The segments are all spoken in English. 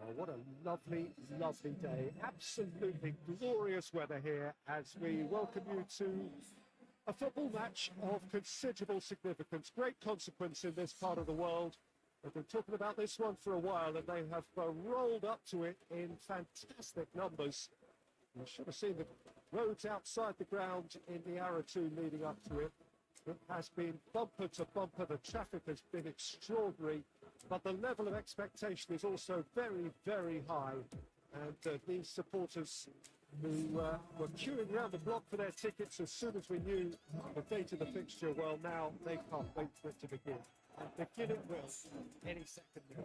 Well, what a lovely, lovely day. Absolutely glorious weather here as we welcome you to a football match of considerable significance, great consequence in this part of the world. We've been talking about this one for a while and they have rolled up to it in fantastic numbers. You should have seen the roads outside the ground in the hour or two leading up to it. It has been bumper to bumper. The traffic has been extraordinary, but the level of expectation is also very, very high. And these supporters who were queuing around the block for their tickets as soon as we knew the date of the fixture, well, now they can't wait for it to begin. And begin it will any second now.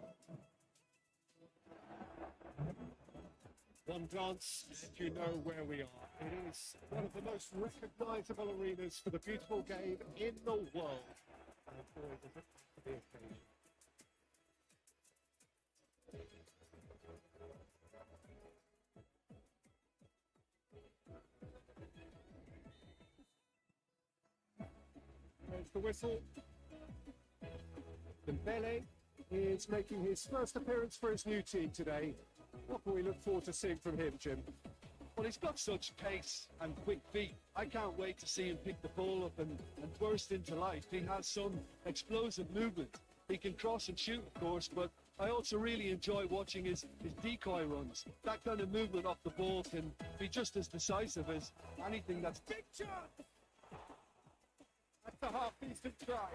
One glance and you know where we are. It is one of the most recognisable arenas for the beautiful game in the world. And boy, does it to the occasion. There's the whistle. Dembele is making his first appearance for his new team today. What can we look forward to seeing from him, Jim? Well, he's got such pace and quick feet. I can't wait to see him pick the ball up and burst into life. He has some explosive movement. He can cross and shoot, of course, but I also really enjoy watching his decoy runs. That kind of movement off the ball can be just as decisive as anything that's... Big chance! That's a half-decent try.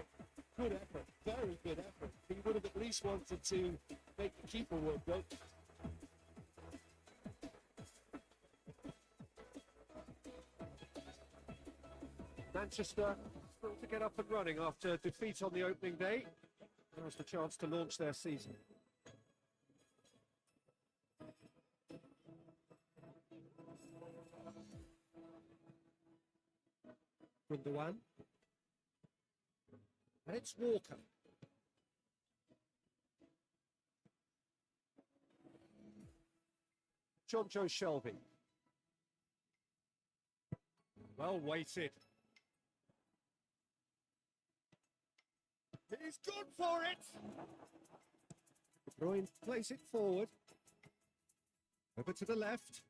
Good effort, very good effort. He would have at least wanted to make the keeper work, though. Manchester still to get up and running after defeat on the opening day. Now's the chance to launch their season. Gundogan. And it's Walker. John Joe Shelby. Well weighted. He's good for it. De Bruyne plays it forward. Over to the left.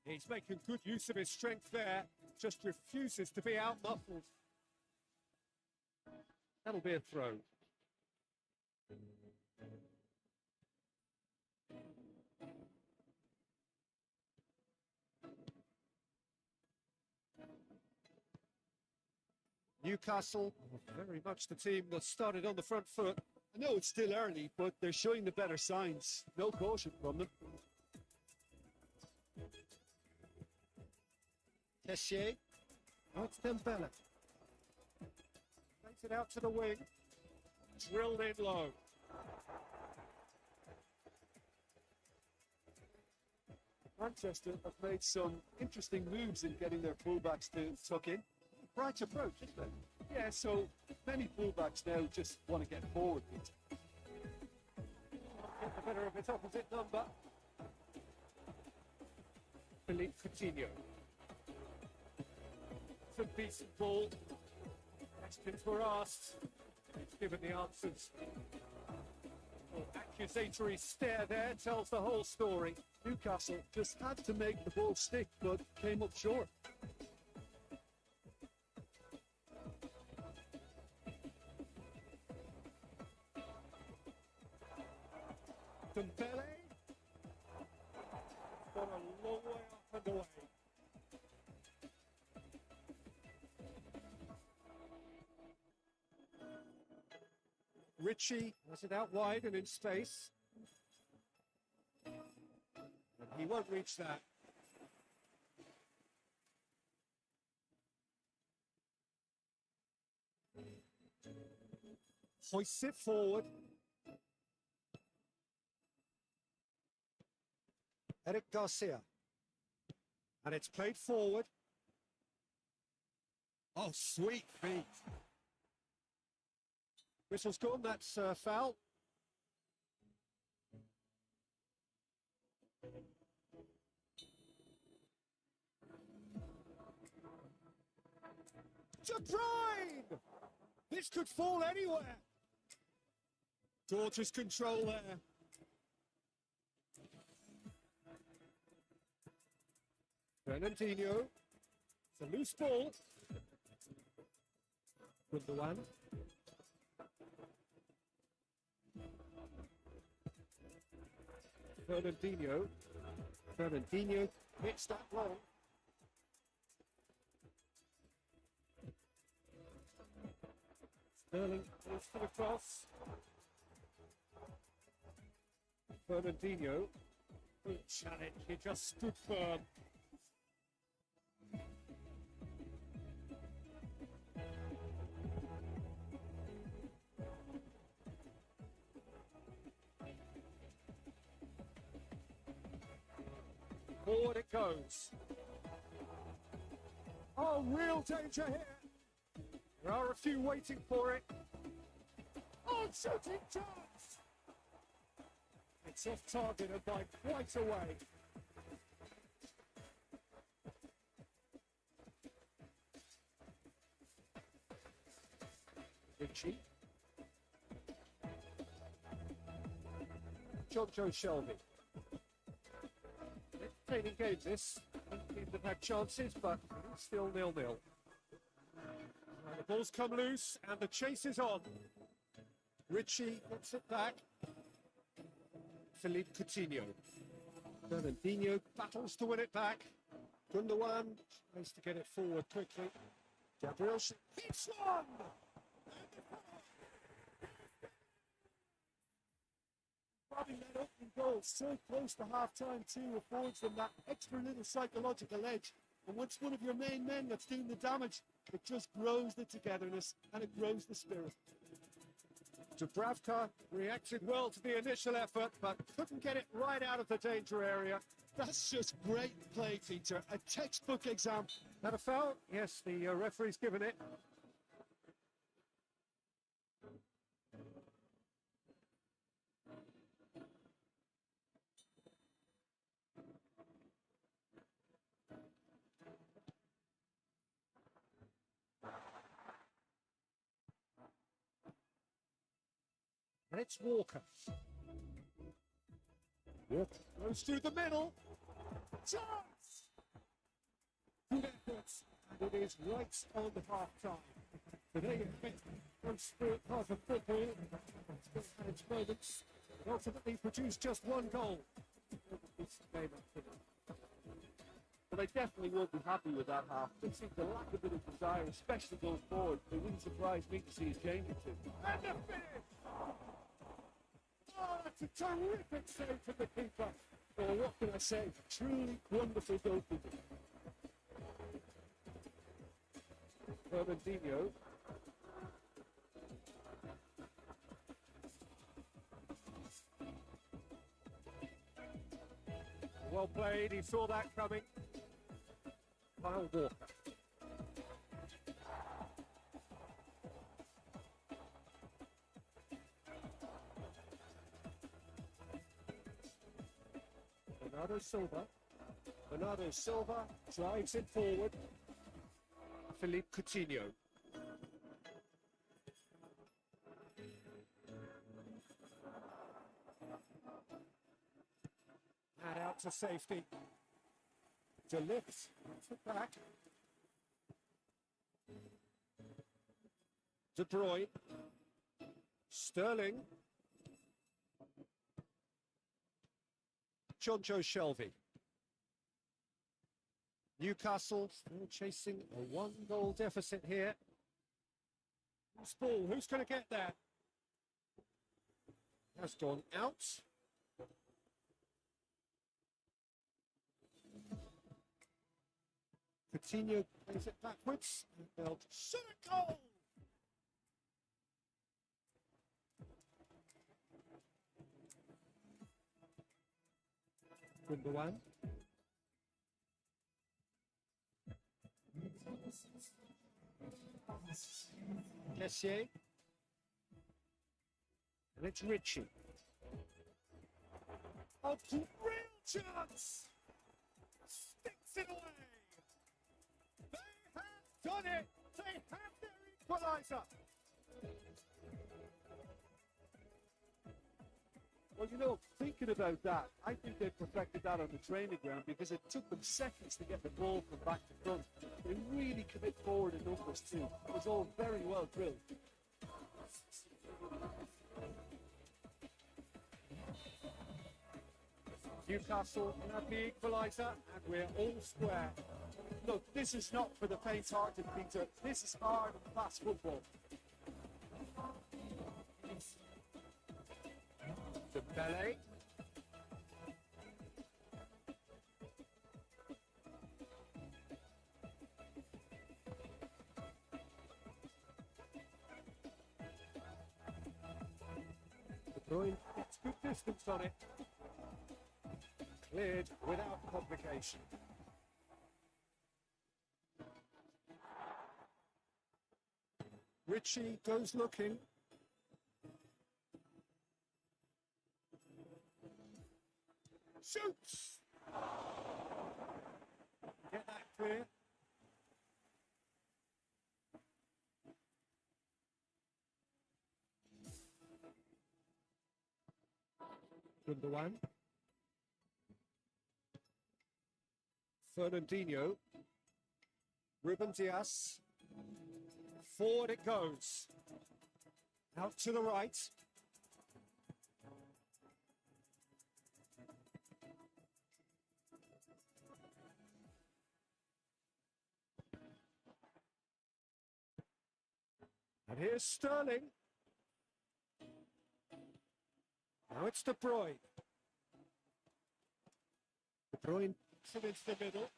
He's making good use of his strength there. Just refuses to be outmuffled. That'll be a throw. Newcastle, very much the team that started on the front foot. I know it's still early, but they're showing the better signs. No caution from them. Tessier. Oh, it's Dembele. Takes it out to the wing. Drilled in low. Manchester have made some interesting moves in getting their fullbacks to tuck in. Right approach, isn't it? Yeah, so many fullbacks now just want to get forward. Get the better of its opposite number. Philippe Coutinho. It's a decent ball. Questions were asked. He's given the answers. Accusatory stare there tells the whole story. Newcastle just had to make the ball stick, but came up short. Dembele. Got a long way up and away. Ritchie has it out wide and in space. And he won't reach that. Hoists it forward. Eric Garcia. And it's played forward. Oh, sweet feet. Whistle's gone, that's foul. De Bruyne! This could fall anywhere. Gorgeous control there. Fernandinho. It's a loose ball. Good the one. Fernandinho. Fernandinho hits that long. Sterling goes for the cross. Fernandinho. Good challenge. He just stood firm. Forward it goes. Oh, real danger here. There are a few waiting for it. Oh, shooting chance! It's off target and by quite a way. Ritchie. Joe Shelby. Entertaining game this. Teams have had chances, but still 0-0. The ball's come loose and the chase is on. Ritchie gets it back. Philippe Coutinho. Fernandinho battles to win it back. Gundogan tries to get it forward quickly. Gabriel hits one! Having that opening goal so close to half-time too affords them that extra little psychological edge. And once one of your main men that's doing the damage, it just grows the togetherness and it grows the spirit. Dubravka reacted well to the initial effort, but couldn't get it right out of the danger area. That's just great play, Peter. A textbook example. That a foul? Yes, the referee's given it. And it's Walker. Walker goes through the middle. Chance! Good efforts, and it is right on the half-time. Today, one spirit part of football, it's had its moments, and ultimately produced just one goal. But they definitely won't be happy with that half. They seem to lack a bit of desire, especially going forward. It wouldn't surprise me to see it changing too. And the finish! Oh, that's a terrific save from the keeper. Well, what can I say? Truly wonderful goalkeeping. Fernandinho. Well played, he saw that coming. Kyle Walker. Bernardo Silva drives it forward. Philippe Coutinho. And out to safety. De Ligt gets it back. De Bruyne. Sterling. Joe Shelby. Newcastle still chasing a one-goal deficit here. This ball, who's going to get that? Has gone out. Coutinho plays it backwards. And they'll shoot a goal! Gundogan. Kessié. And it's Ritchie. Oh, real chance! Sticks it away! They have done it! They have their equaliser! Well, you know, thinking about that, I think they perfected that on the training ground because it took them seconds to get the ball from back to front. They really commit forward in numbers too. It was all very well drilled. Newcastle have the equaliser, and we're all square. Look, this is not for the faint-hearted, Peter. This is hard and fast football. To Pele. De Bruyne gets good distance on it. Cleared without complication. Richie goes looking. Shoots! Get that clear. Gundogan. Fernandinho. Ruben Diaz. Forward it goes. Out to the right. And here's Sterling. Now it's De Bruyne. De Bruyne into the middle.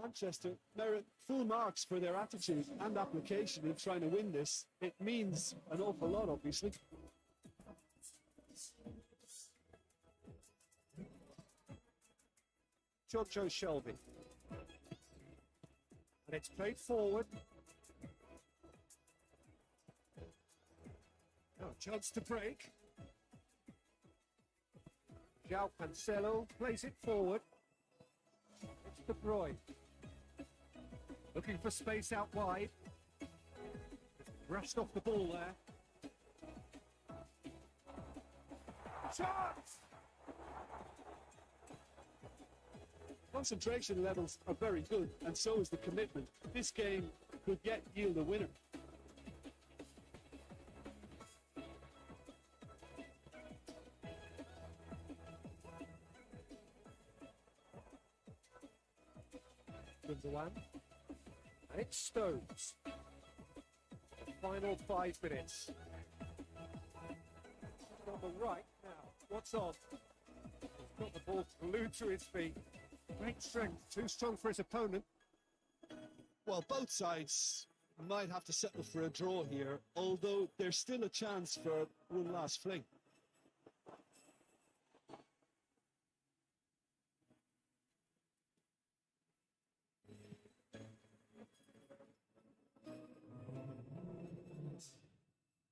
Manchester merit full marks for their attitude and application in trying to win this. It means an awful lot, obviously. Jojo Shelby. And it's played forward. Now a chance to break. João Cancelo plays it forward. It's De Bruyne. Looking for space out wide. Brushed off the ball there. Chance! Concentration levels are very good, and so is the commitment. This game could yet yield a winner. Gundogan. And it's Stones. The final 5 minutes. On the right now. What's on? He's got the ball glued to his feet. Great strength. Too strong for his opponent. Well, both sides might have to settle for a draw here, although there's still a chance for one last fling.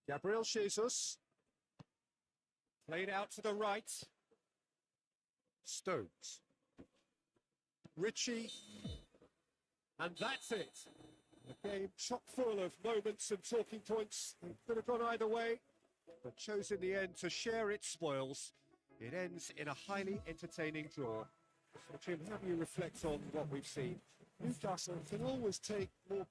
Gabriel Jesus. Played out to the right. Stones. Richie. And that's it. A game chock full of moments and talking points. It could have gone either way, but chose in the end to share its spoils. It ends in a highly entertaining draw. So, Jim, how do you reflect on what we've seen? Newcastle can always take more.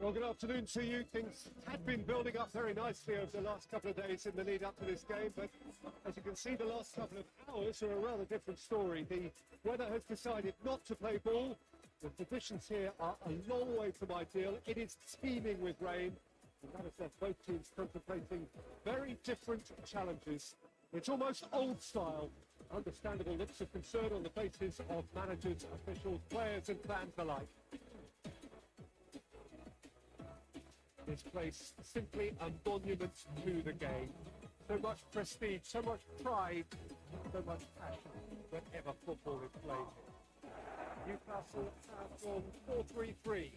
Well, good afternoon to you. Things had been building up very nicely over the last couple of days in the lead up to this game, but as you can see, the last couple of hours are a rather different story. The weather has decided not to play ball. The conditions here are a long way from ideal. It is teeming with rain, and that has left both teams contemplating very different challenges. It's almost old style. Understandable looks of concern on the faces of managers, officials, players and fans alike. This place simply a monument to the game. So much prestige, so much pride, so much passion whenever football is played here. Newcastle have gone 4-3-3.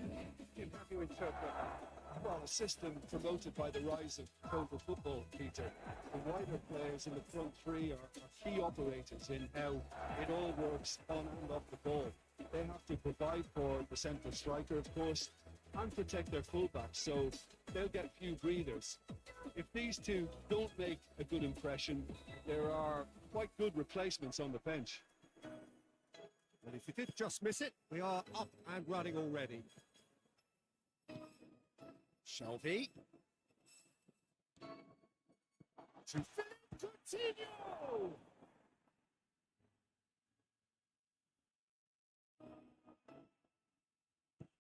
Jim, how do you interpret that? Well, a system promoted by the rise of total football, Peter. The wider players in the front three are key operators in how it all works on and off the ball. They have to provide for the central striker, of course, and protect their fullbacks, so they'll get few breathers. If these two don't make a good impression, there are quite good replacements on the bench. And if you did just miss it, we are up and running already. Shelby. To Philip Coutinho!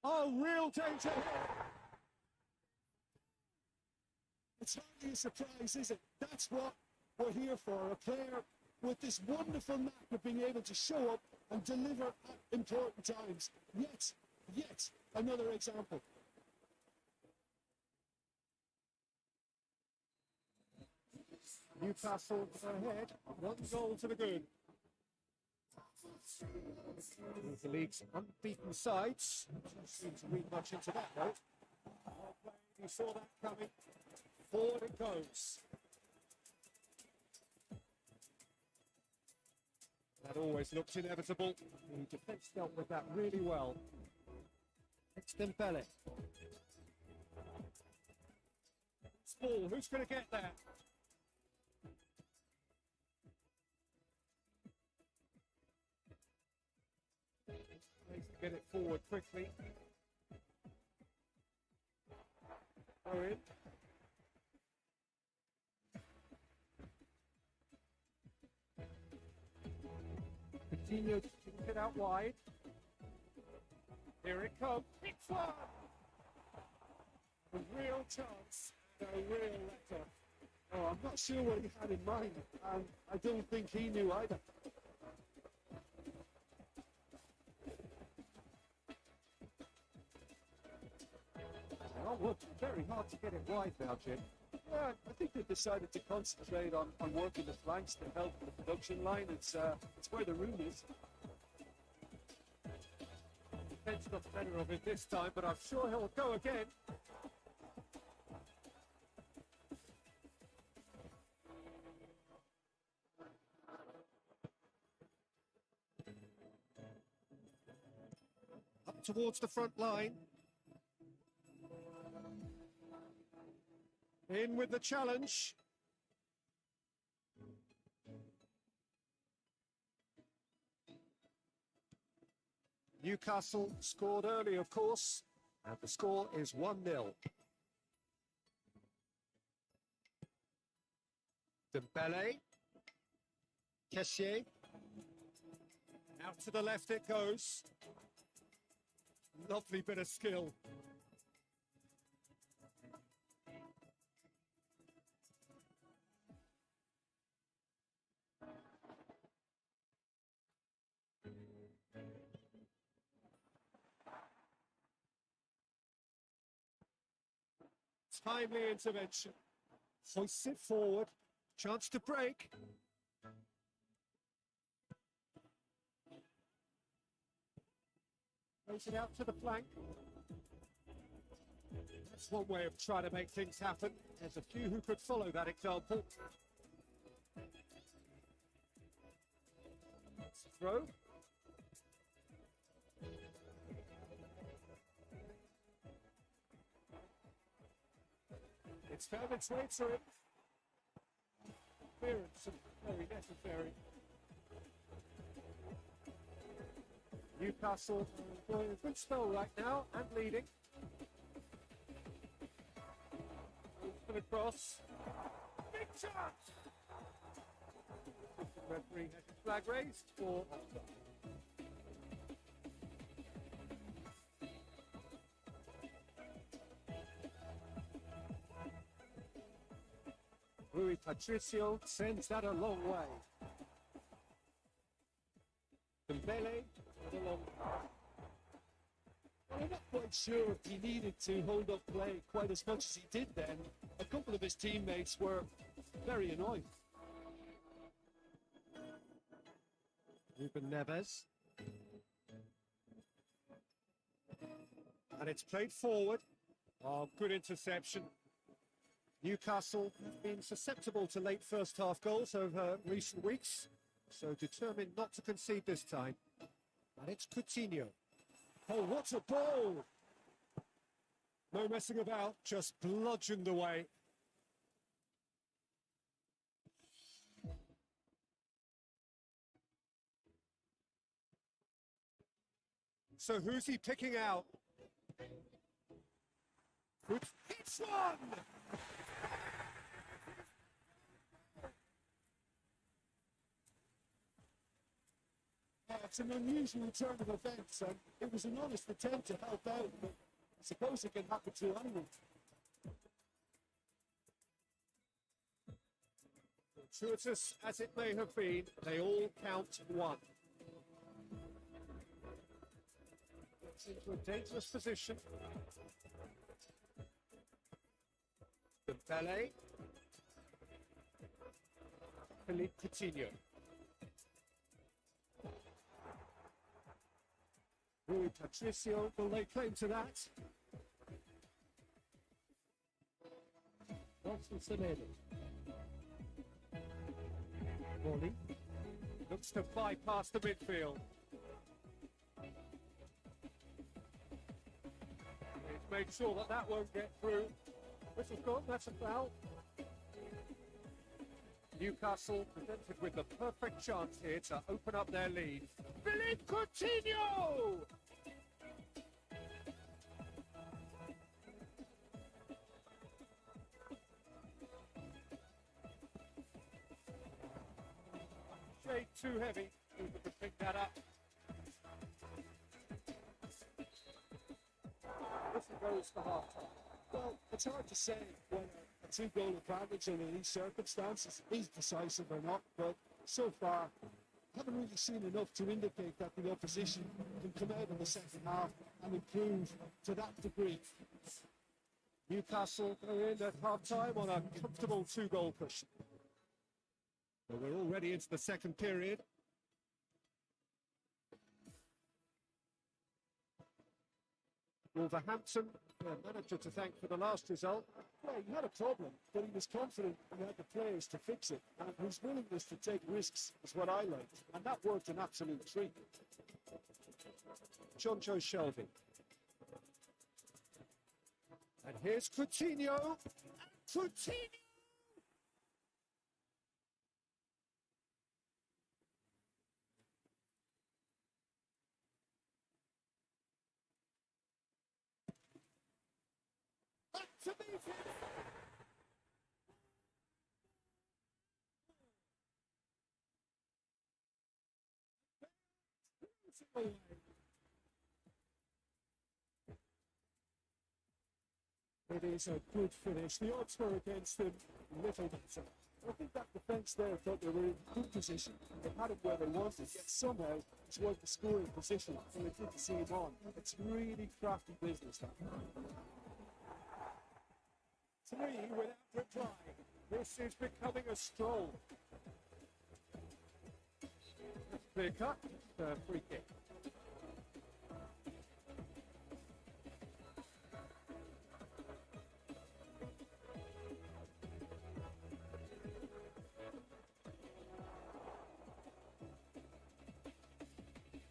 Oh, real danger here. It's hardly a surprise, is it? That's what we're here for. A player with this wonderful knack of being able to show up and deliver at important times. Yet another example. Newcastle ahead, 1-0 to the good. The league's unbeaten sides. Don't seem to read much into that though. You saw that coming. Forward it goes. That always looked inevitable. The defence dealt with that really well. It's Dembele. It's ball. Who's going to get that? Needs to get it forward quickly. Go in. Coutinho can get out wide. Here it comes. It's one! A real chance. A real letter. Oh, I'm not sure what he had in mind. I don't think he knew either. Oh, look, very hard to get it wide now, Jim. Yeah, I think they've decided to concentrate on working the flanks to help the production line. It's where the room is. Defense got better of it this time, but I'm sure he'll go again. Up towards the front line. In with the challenge. Newcastle scored early, of course, and the score is 1-0. Dembele. Kessié. Out to the left it goes. Lovely bit of skill. Timely intervention. Hoists it forward. Chance to break. Plays it out to the flank. That's one way of trying to make things happen. There's a few who could follow that example. Throw. It's found its way to him. Clearance and very necessary. Newcastle enjoying a good spell right now and leading. For the cross. Big chance! The referee has his flag raised for Rui Patricio sends that a long way. Dembele, a long I'm not quite sure if he needed to hold up play quite as much as he did then. A couple of his teammates were very annoyed. Ruben Neves. And it's played forward. Oh, good interception. Newcastle have been susceptible to late first half goals over recent weeks, so determined not to concede this time. And it's Coutinho. Oh, what a ball! No messing about, just bludgeoned away. So who's he picking out? It's one! It's an unusual turn of events, and it was an honest attempt to help out, but I suppose it can happen to anyone. Fortuitous as it may have been, they all count one. It's into a dangerous position. Dembele. Philippe Coutinho. Rui Patricio will lay claim to that. Nelson Semedo. Morley looks to bypass the midfield. He's made sure that that won't get through. Whistle's gone, that's a foul. Newcastle presented with the perfect chance here to open up their lead. Philippe Coutinho! Shade too heavy, he could pick that up. Whistle goes for half-time. Well, it's hard to say when a two-goal advantage under these circumstances is decisive or not, but so far, haven't really seen enough to indicate that the opposition can come out in the second half and improve to that degree. Newcastle are in at half-time on a comfortable two-goal cushion. Well, we're already into the second period. Wolverhampton, their manager to thank for the last result. Yeah, he had a problem, but he was confident he had the players to fix it, and his willingness to take risks is what I liked, and that worked an absolute treat. Jonjo Shelvey. And here's Coutinho. Coutinho! Back to meet him. It is a good finish. The odds were against them little better. I think that defence there thought they were in good position. They had it where they wanted, yet somehow it's worth the scoring position, and they didn't see him on. It's really crafty business, that. 3 without reply. This is becoming a stroll. Clear cut, free kick.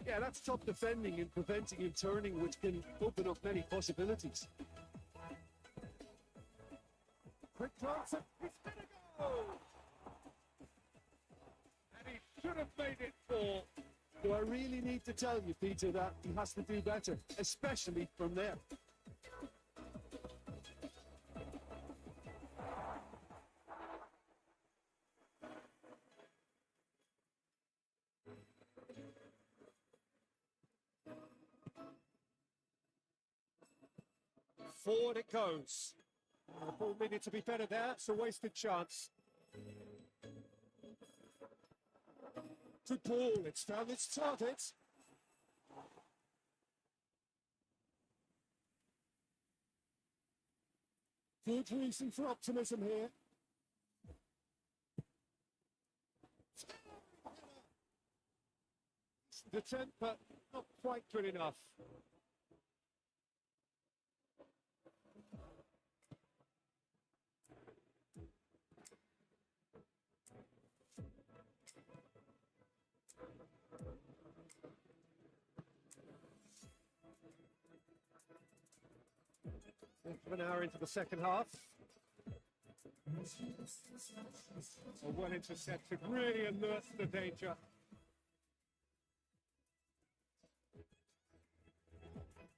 Yeah, that's top defending and preventing him turning, which can open up many possibilities. Quick glance at he's gonna go! And he should have made it 4. Do I really need to tell you, Peter, that he has to do better, especially from there? Forward it goes. The ball needed to be better there. It's a wasted chance. Good ball. It's found its target. Good reason for optimism here. The attempt, but not quite good enough. An hour into the second half. Well intercepted, really alerts the danger.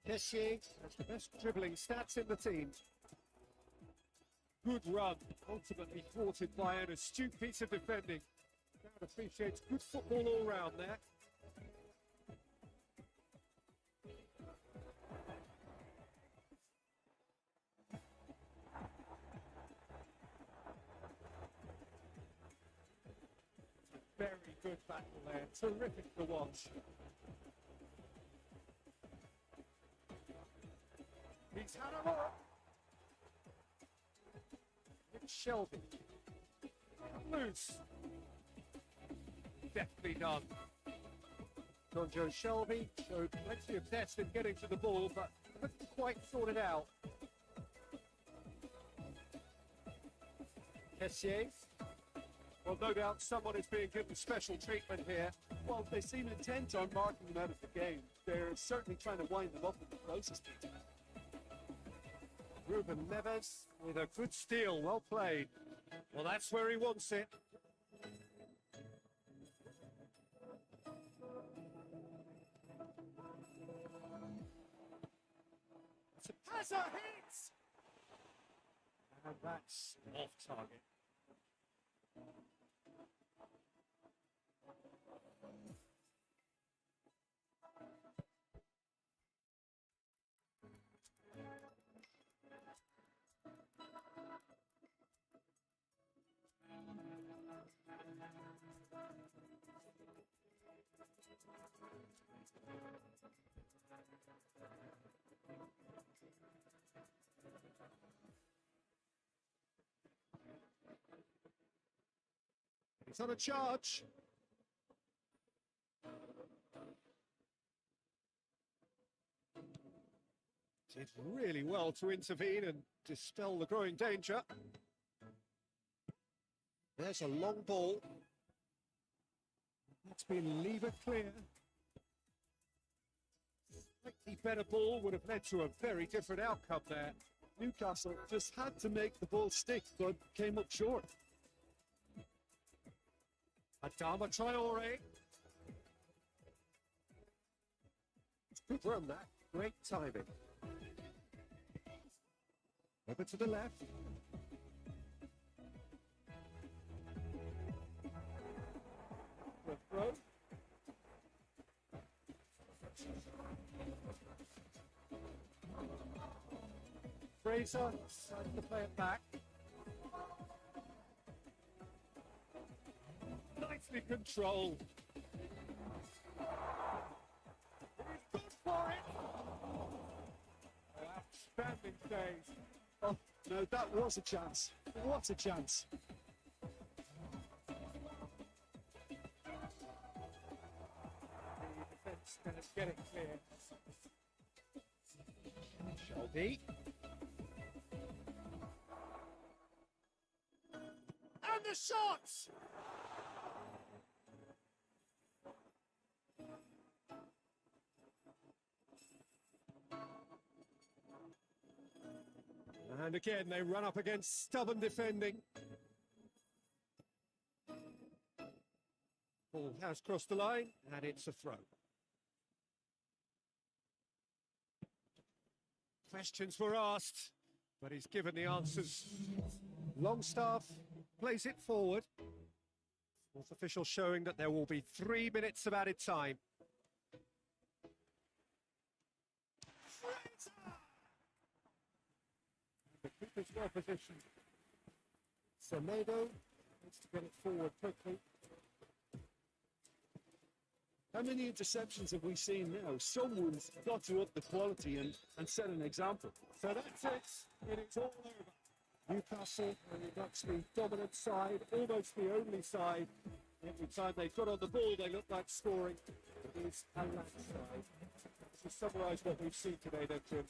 Kessier has the best dribbling stats in the team. Good run, ultimately thwarted by an astute piece of defending. Crowd appreciates good football all round there. Very good battle there, terrific to watch. He's had a look. It's Shelby. Loose. deftly done. John Joe Shelby showed plenty of zest in getting to the ball, but couldn't quite sort it out. Kessier. Well, no doubt someone is being given special treatment here. Well, they seem intent on marking them out of the game. They're certainly trying to wind them up in the closest to it. Ruben Neves with a good steal, well played. Well, that's where he wants it. Kasar hits! And that's off target. He's on a charge. Did really well to intervene and dispel the growing danger. There's a long ball. That's been levered clear. Slightly better ball would have led to a very different outcome there. Newcastle just had to make the ball stick, but came up short. Adama Traore. It's good run that. Great timing. Over to the left. The throw. Fraser decides to play it back. Nicely controlled. He's good for it. Outstanding save. Oh, no, that was a chance. What a chance. The defence going to get it clear. Shelby. And the shots! And again, they run up against stubborn defending. Ball has crossed the line, and it's a throw. Questions were asked, but he's given the answers. Longstaff plays it forward. Fourth official showing that there will be 3 minutes of added time. The keeper's well positioned. Semoga needs to get it forward quickly. How many interceptions have we seen now? Someone's got to up the quality and set an example. So that's it. It is all over. Newcastle, very much the dominant side, almost the only side. Every time they got on the ball, they look like scoring. It is a landslide. To summarise what we've seen today, then, Jim.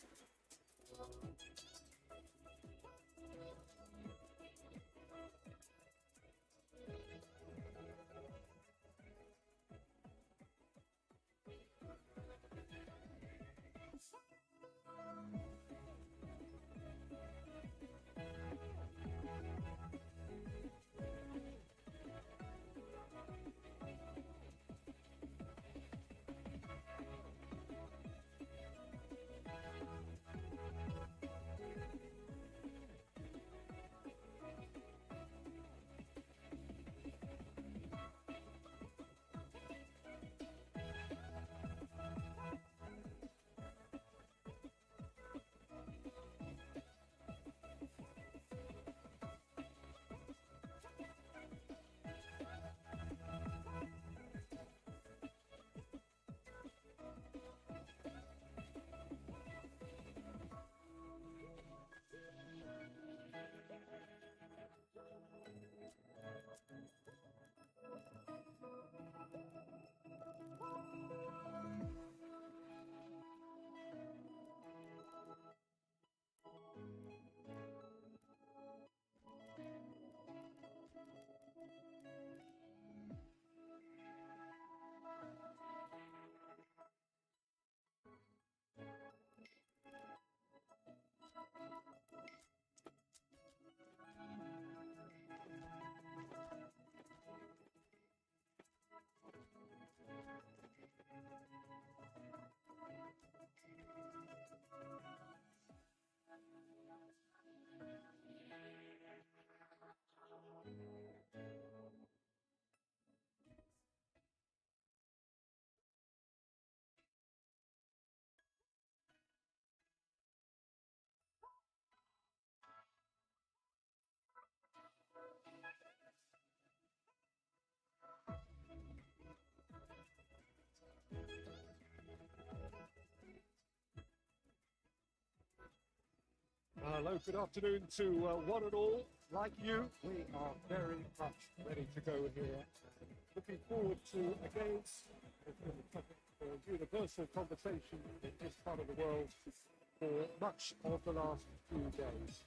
Hello, good afternoon to one and all. Like you, we are very much ready to go here. Looking forward to a game that's been a topic for universal conversation in this part of the world for much of the last few days.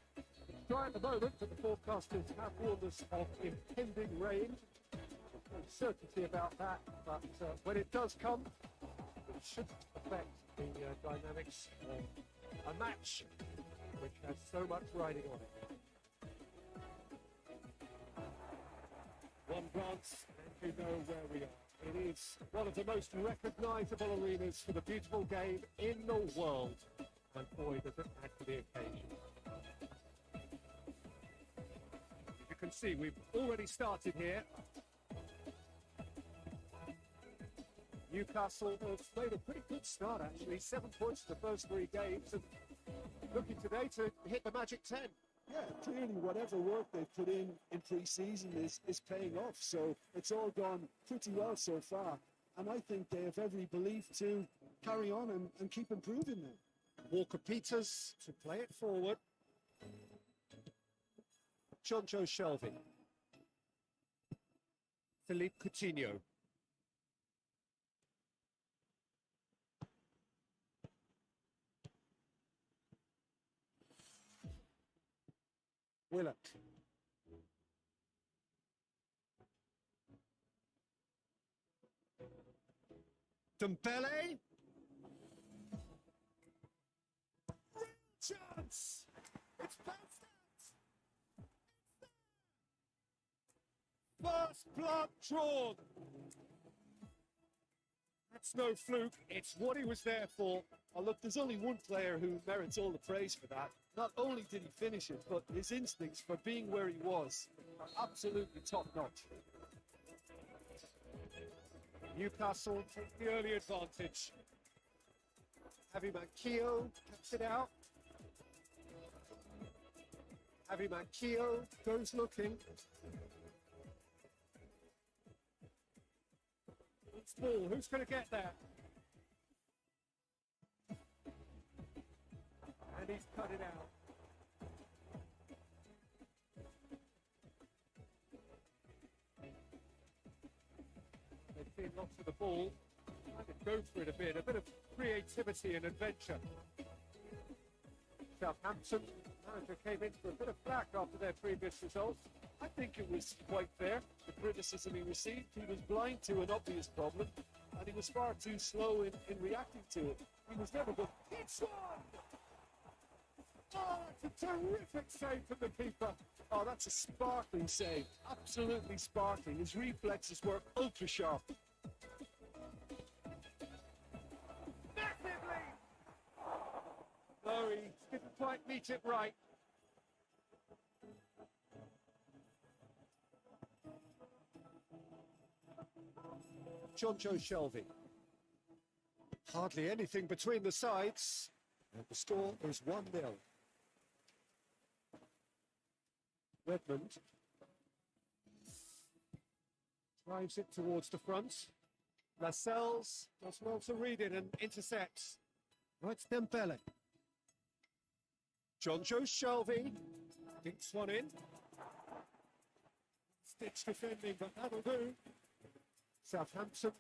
Dry at the moment, but the forecasters have warned us of impending rain. There's no certainty about that, but when it does come, it shouldn't affect the dynamics of a match which has so much riding on it. One glance and you know where we are. It is one of the most recognisable arenas for the beautiful game in the world. And boy, does it add to the occasion. You can see we've already started here. Newcastle have made a pretty good start actually. 7 points in the first 3 games and looking today to hit the magic 10. Yeah, clearly whatever work they've put in pre-season is paying off. So it's all gone pretty well so far. And I think they have every belief to carry on and keep improving them. Walker Peters to play it forward. Jonjo Shelvey. Philippe Coutinho. Willock. Dembele. Chance. It's bounced out. First blood drawn. That's no fluke. It's what he was there for. Oh, look, there's only one player who merits all the praise for that. Not only did he finish it, but his instincts for being where he was are absolutely top-notch. Newcastle take the early advantage. Javi Manquillo cuts it out. Javi Manquillo goes looking. It's ball. Who's going to get there? And he's cut it out. They've seen lots of the ball. Trying to go for it a bit of creativity and adventure. Southampton manager came in for a bit of flack after their previous results. I think it was quite fair, the criticism he received. He was blind to an obvious problem, and he was far too slow in reacting to it. He was never good. It's one! Oh, it's a terrific save from the keeper. Oh, that's a sparkling save. Absolutely sparkling. His reflexes were ultra sharp. Massively! No, he didn't quite meet it right. Jonjo Shelvey. Hardly anything between the sides. And the score is 1-0. Redmond drives it towards the front. Lascelles does well to read it and intercepts. Now it's Dembele. Jonjo Shelvey dinks one in. Stitch defending, but that'll do. Southampton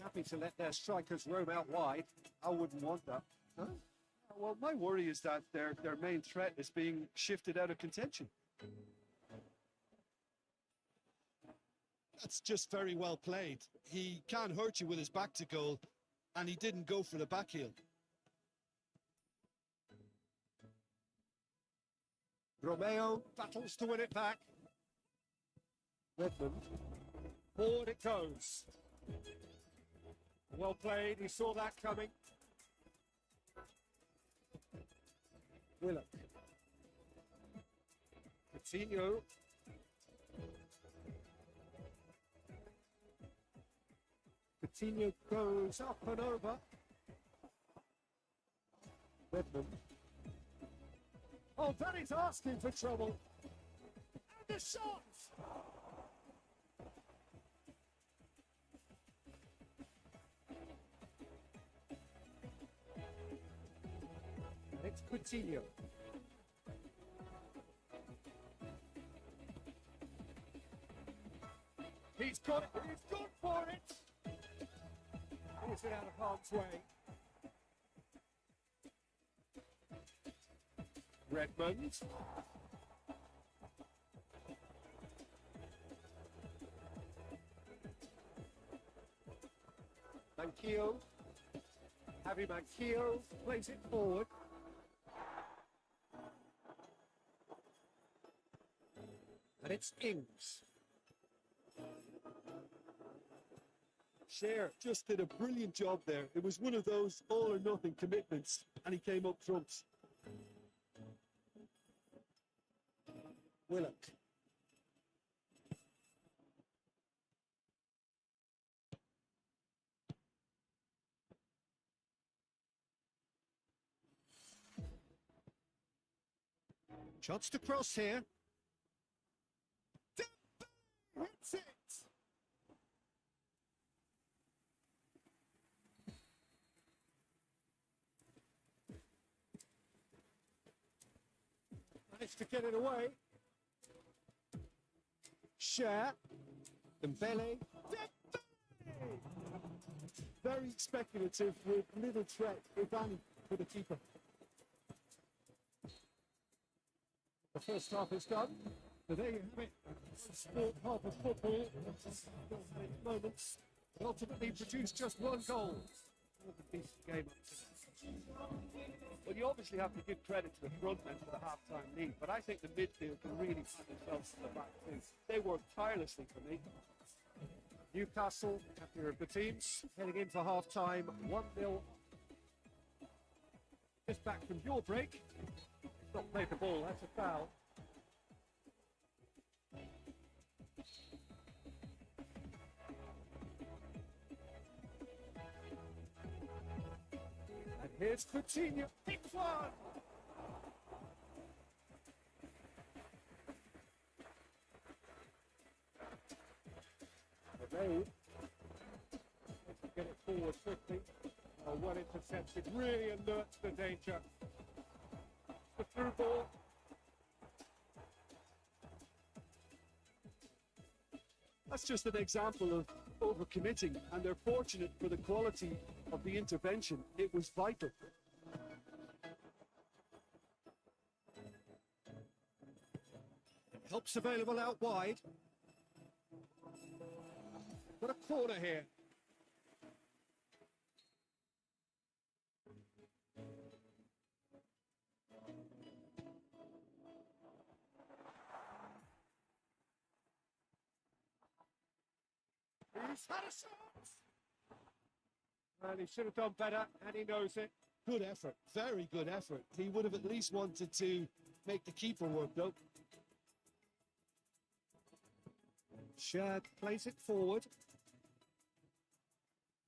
happy to let their strikers roam out wide. I wouldn't want that. Huh? Well, my worry is that their main threat is being shifted out of contention. That's just very well played. He can't hurt you with his back to goal, and he didn't go for the back heel. Romeo battles to win it back. Redmond. Forward it goes. Well played, he saw that coming. Willock. Coutinho. Coutinho goes up and over. Redmond. Oh, that is asking for trouble. And the shot! And it's Coutinho. He's got it. He's gone for it. He's it out of harm's way. Redmond. Manquillo. Javi Manquillo plays it forward. And it's Ings. Cher just did a brilliant job there. It was one of those all or nothing commitments, and he came up trumps. Willock. Chance to cross here. Hits it. Managed to get it away. Cher. Dembele. Very speculative with little threat, if any, for the keeper. The first half is done. So there you have it. Sport half of football. Moments. Ultimately produced just one goal. Decent game up to now. Well, you obviously have to give credit to the front men for the half-time lead, but I think the midfield can really put themselves to the back too. They worked tirelessly for me. Newcastle, happier of the teams, heading into half-time, 1-0. Just back from your break. Not played the ball, that's a foul. And here's Coutinho, big one! Road. Get it forward quickly. Well intercepted, really alert to the danger. The through ball. That's just an example of overcommitting, and they're fortunate for the quality of the intervention. It was vital. Helps available out wide. Got a corner here. He's had a shot. And he should have done better, and he knows it. Good effort, very good effort. He would have at least wanted to make the keeper work, though. Shad plays it forward.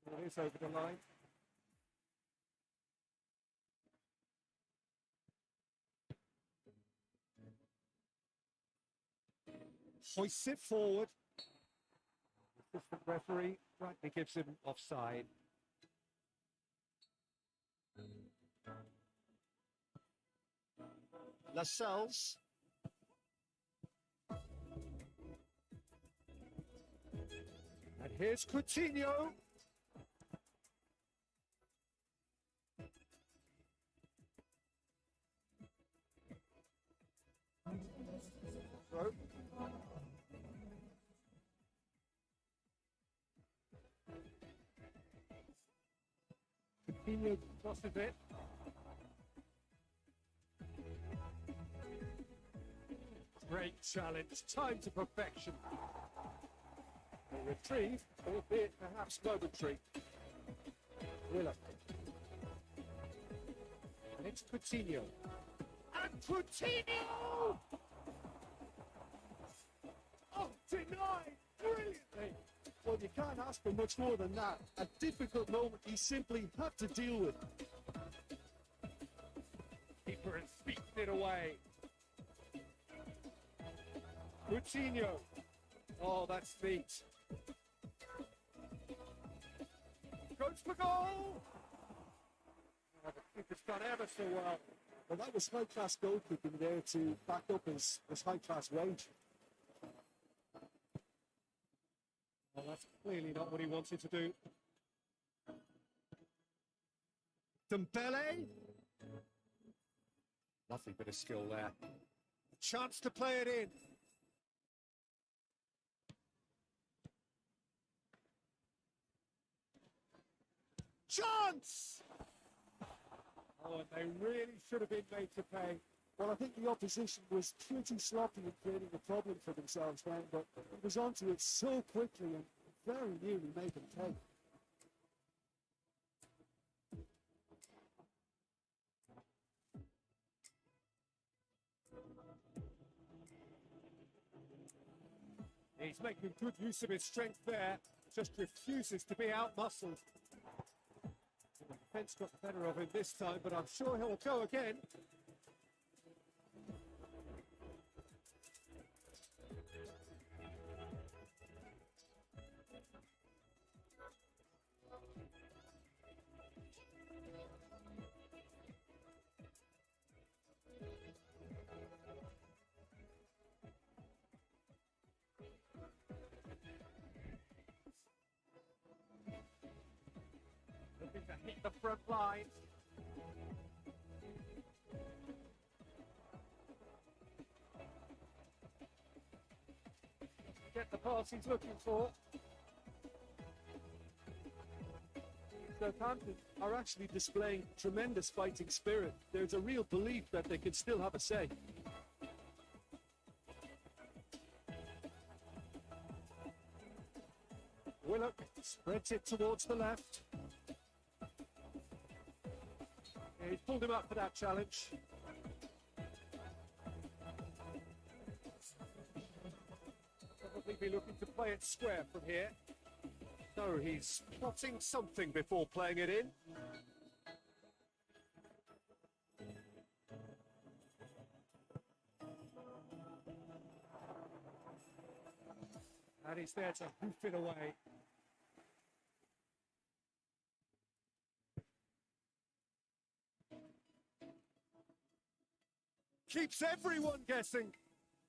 It is over the line. Hoists it forward. Assistant referee rightly gives him offside. Lascelles. And here's Coutinho. Throw. Coutinho crosses it. Great challenge, time to perfection. A retrieve, albeit perhaps momentary. Willock. And it's Coutinho. And Coutinho! Oh, denied! Brilliantly! Well, you can't ask for much more than that. A difficult moment he simply had to deal with. Keeper has beaten it away. Coutinho. Oh, that's neat. Goes for goal! Oh, the keeper's done ever so well. Well, that was high-class goalkeeping there to back up his high-class range. Well, that's clearly not what he wanted to do. Dembele. Lovely bit of skill there. Chance to play it in. Chance! Oh, and they really should have been made to pay. Well, I think the opposition was pretty sloppy in creating a problem for themselves then, but it was onto it so quickly and very nearly made them pay. He's making good use of his strength there, just refuses to be out-muscled. The defence got the better of him this time, but I'm sure he'll go again. Looking to hit the front line. Get the pass he's looking for. Southampton are actually displaying tremendous fighting spirit. There's a real belief that they can still have a say. Willock spreads it towards the left. He's pulled him up for that challenge. Probably be looking to play it square from here. No, he's plotting something before playing it in. And he's there to hoof it away. Keeps everyone guessing.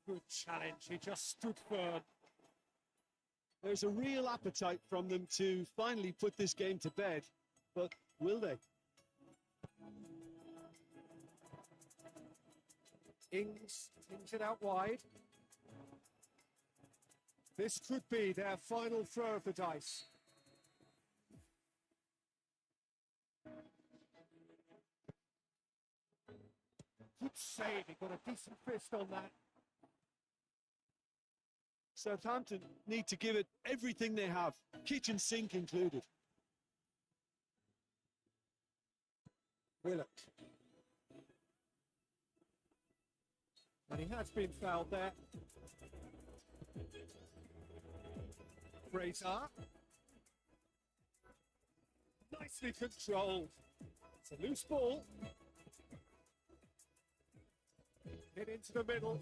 Good challenge, he just stood firm. There's a real appetite from them to finally put this game to bed, but will they? Ings it out wide. This could be their final throw of the dice. Good save, he got a decent fist on that. Southampton need to give it everything they have, kitchen sink included. Willock. And he has been fouled there. Fraser. Nicely controlled. It's a loose ball. Hit into the middle.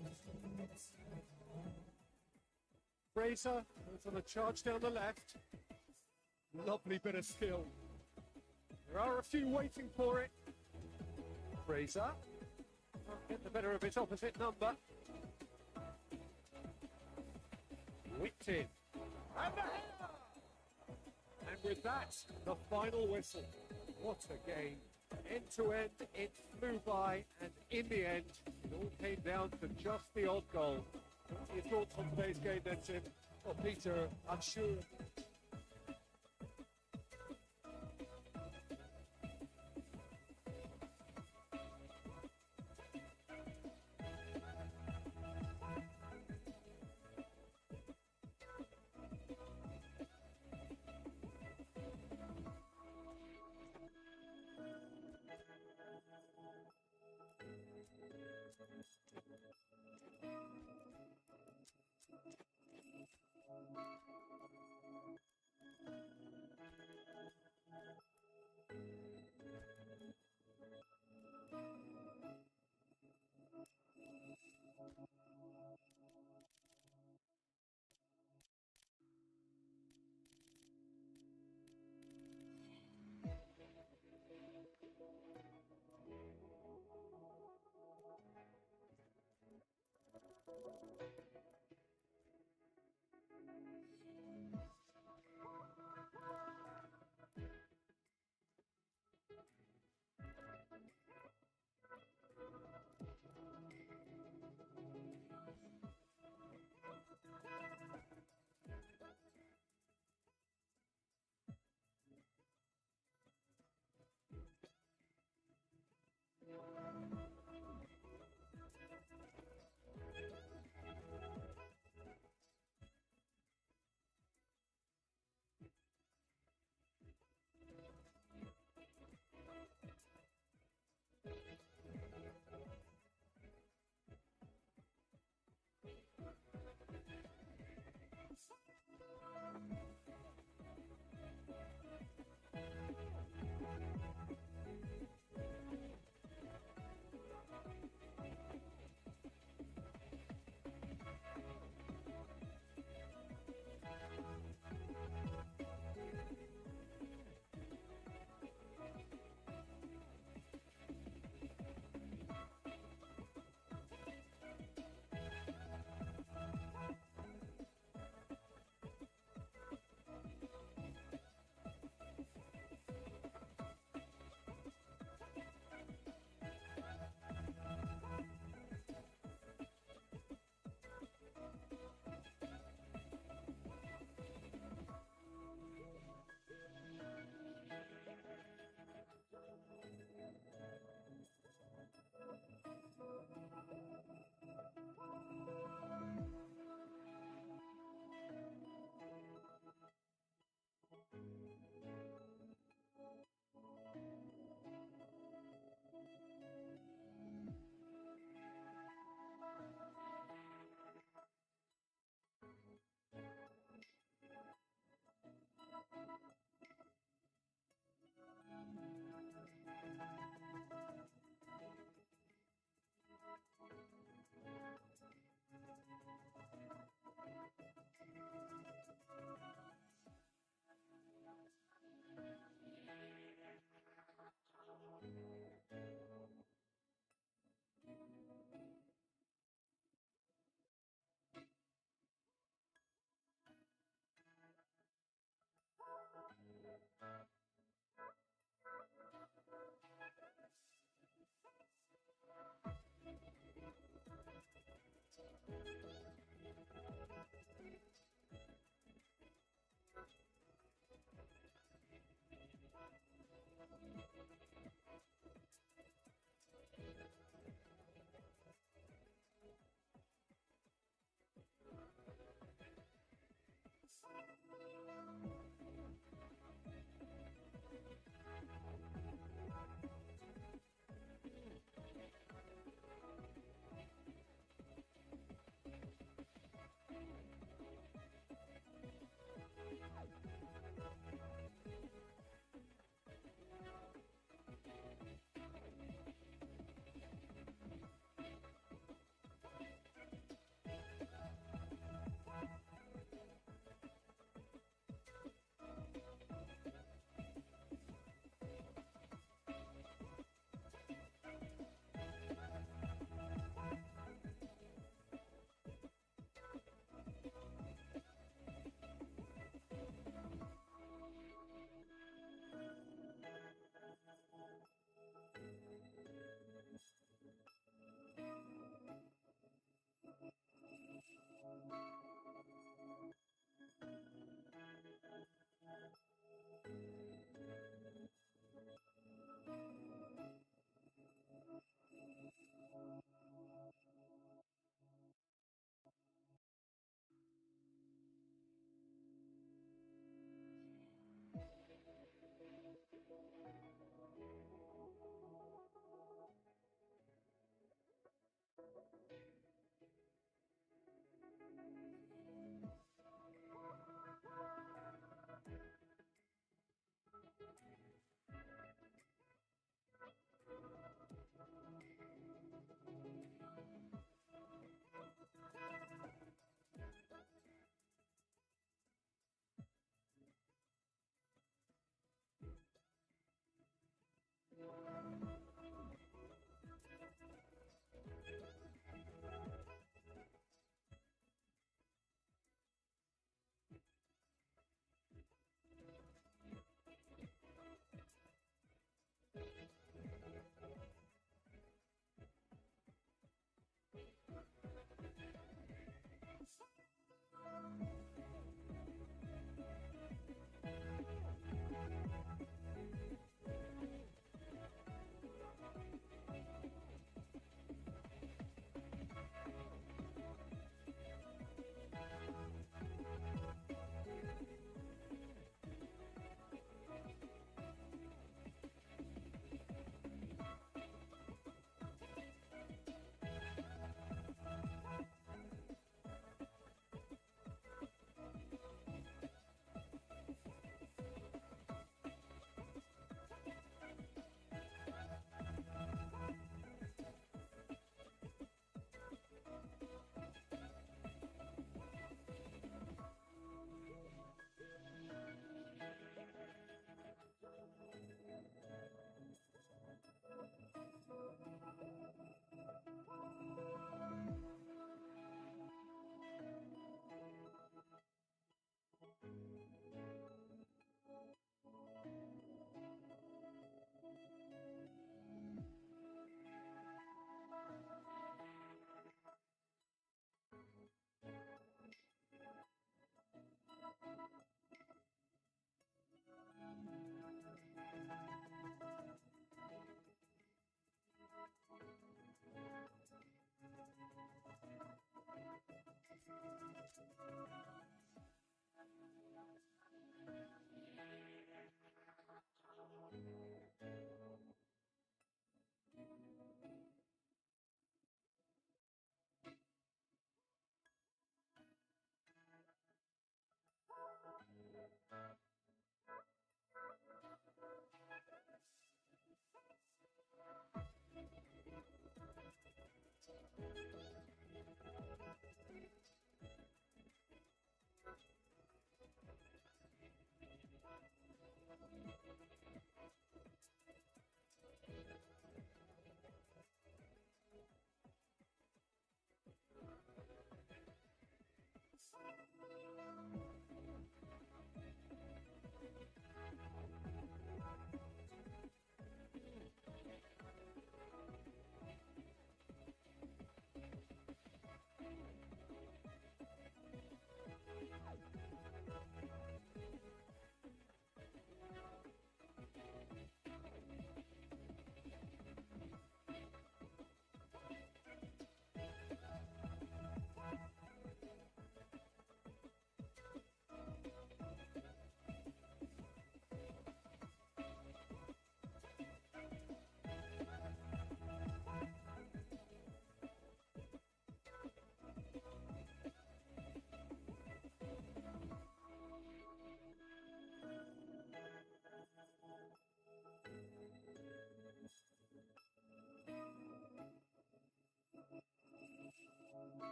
Fraser goes on a charge down the left. Lovely bit of skill. There are a few waiting for it. Fraser can't get the better of his opposite number. Whipped in. And the header! And with that, the final whistle. What a game. End to end, it flew by, and in the end, it all came down to just the odd goal. What are your thoughts on today's game then, Tim? Well, Peter, I'm sure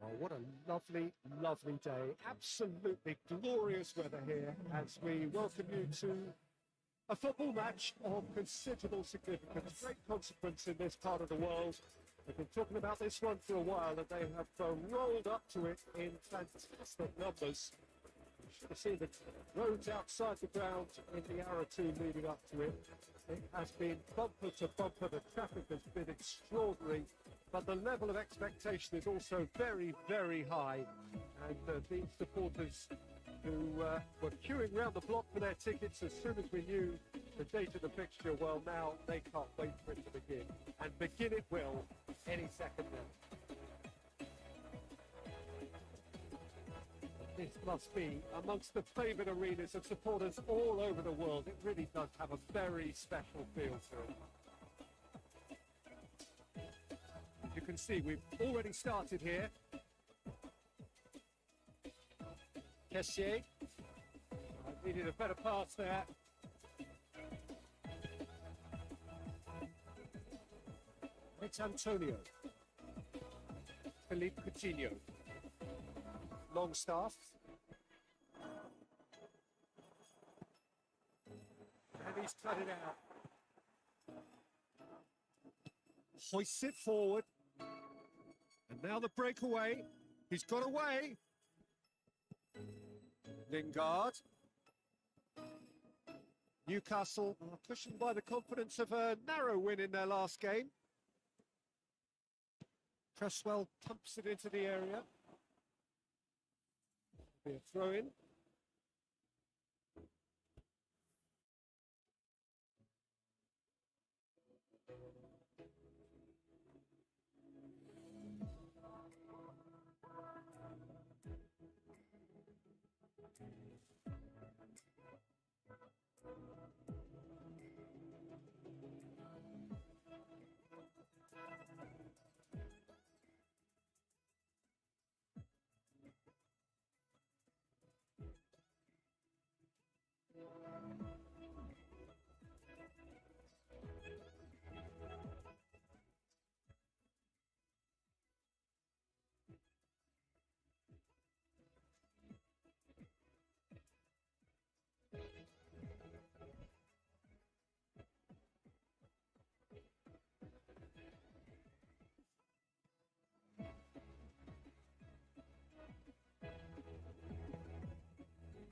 Oh, what a lovely, lovely day. Absolutely glorious weather here as we welcome you to a football match of considerable significance, great consequence in this part of the world. We've been talking about this one for a while and they have rolled up to it in fantastic numbers. You should have seen the roads outside the ground in the hour or two leading up to it. It has been bumper to bumper. The traffic has been extraordinary, but the level of expectation is also very, very high. And these supporters who were queuing round the block for their tickets as soon as we knew the date of the fixture, well, now they can't wait for it to begin. And begin it will any second now. This must be amongst the favoured arenas of supporters all over the world. It really does have a very special feel to it. You can see we've already started here. Kessier. I needed a better pass there. It's Antonio. Philippe Coutinho. Longstaff. And he's cut it out. Hoists it forward. And now the breakaway. He's got away. Lingard. Newcastle are cushioned by the confidence of a narrow win in their last game. Cresswell pumps it into the area. Be a throw in.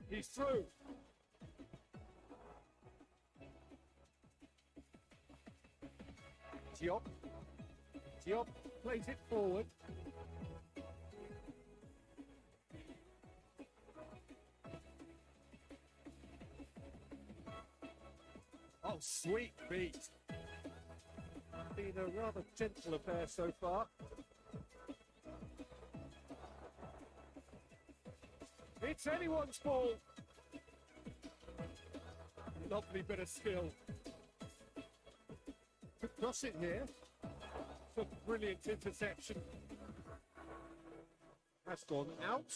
He's through. Diop. Diop plays it forward. Oh, sweet beat. Been a rather gentle affair so far. It's anyone's ball. Lovely bit of skill. Could cross it here. It's a brilliant interception. Has gone out.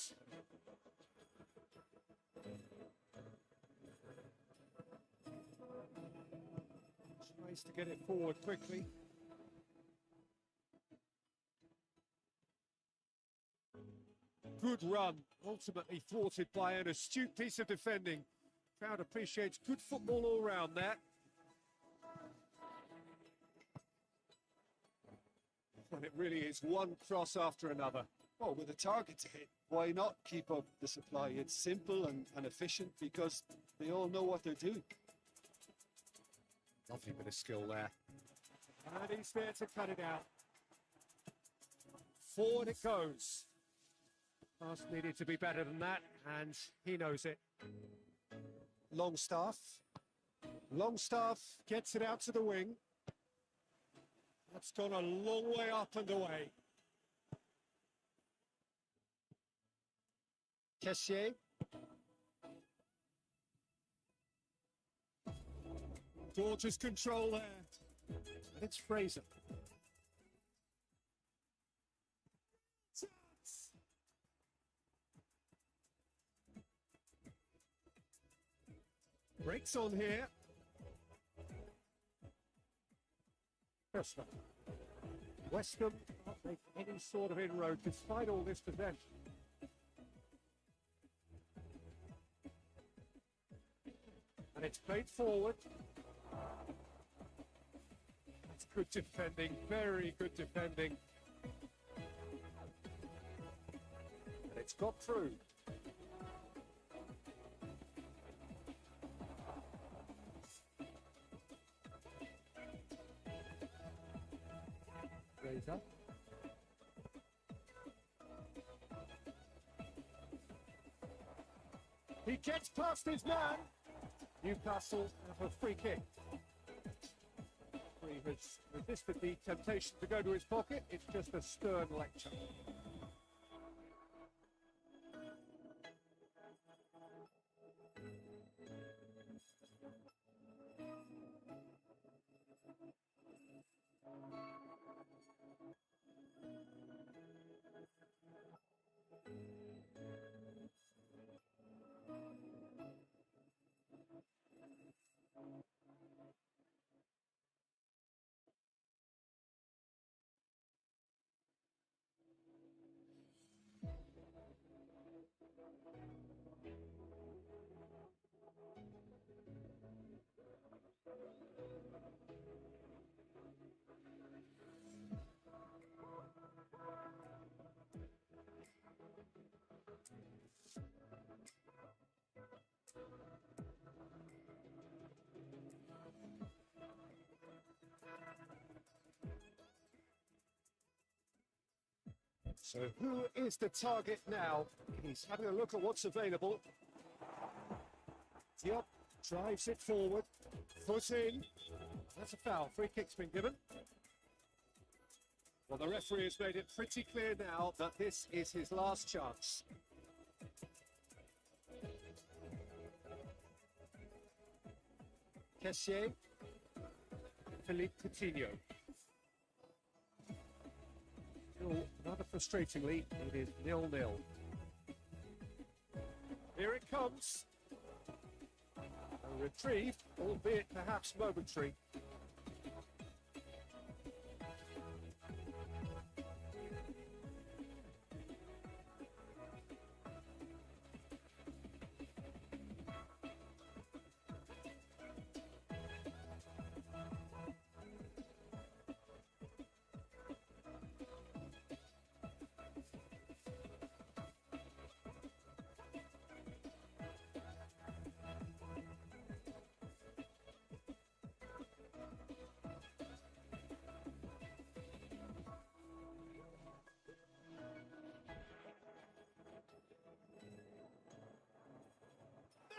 Tries to get it forward quickly. Good run, ultimately thwarted by an astute piece of defending. Crowd appreciates good football all round there. And it really is one cross after another. Well, with a target to hit, why not keep up the supply? It's simple and efficient because they all know what they're doing. Lovely bit of skill there. And he's there to cut it out. Forward it goes. Pass needed to be better than that, and he knows it. Longstaff. Longstaff gets it out to the wing. That's gone a long way up and away. Kessier. Gorgeous control there. And it's Fraser. Breaks on here. West Ham are make any sort of inroad despite all this possession. And it's played forward. It's good defending, very good defending. And it's got through. Razor. He gets past his man. Newcastle have a free kick. He has resisted the temptation to go to his pocket. It's just a stern lecture. So who is the target now? He's having a look at what's available. Yep, drives it forward, foot in. That's a foul. Free kick's been given. Well, the referee has made it pretty clear now that this is his last chance. Kessier, Philippe Coutinho. Rather frustratingly, it is 0-0. Here it comes. A retrieve, albeit perhaps momentary.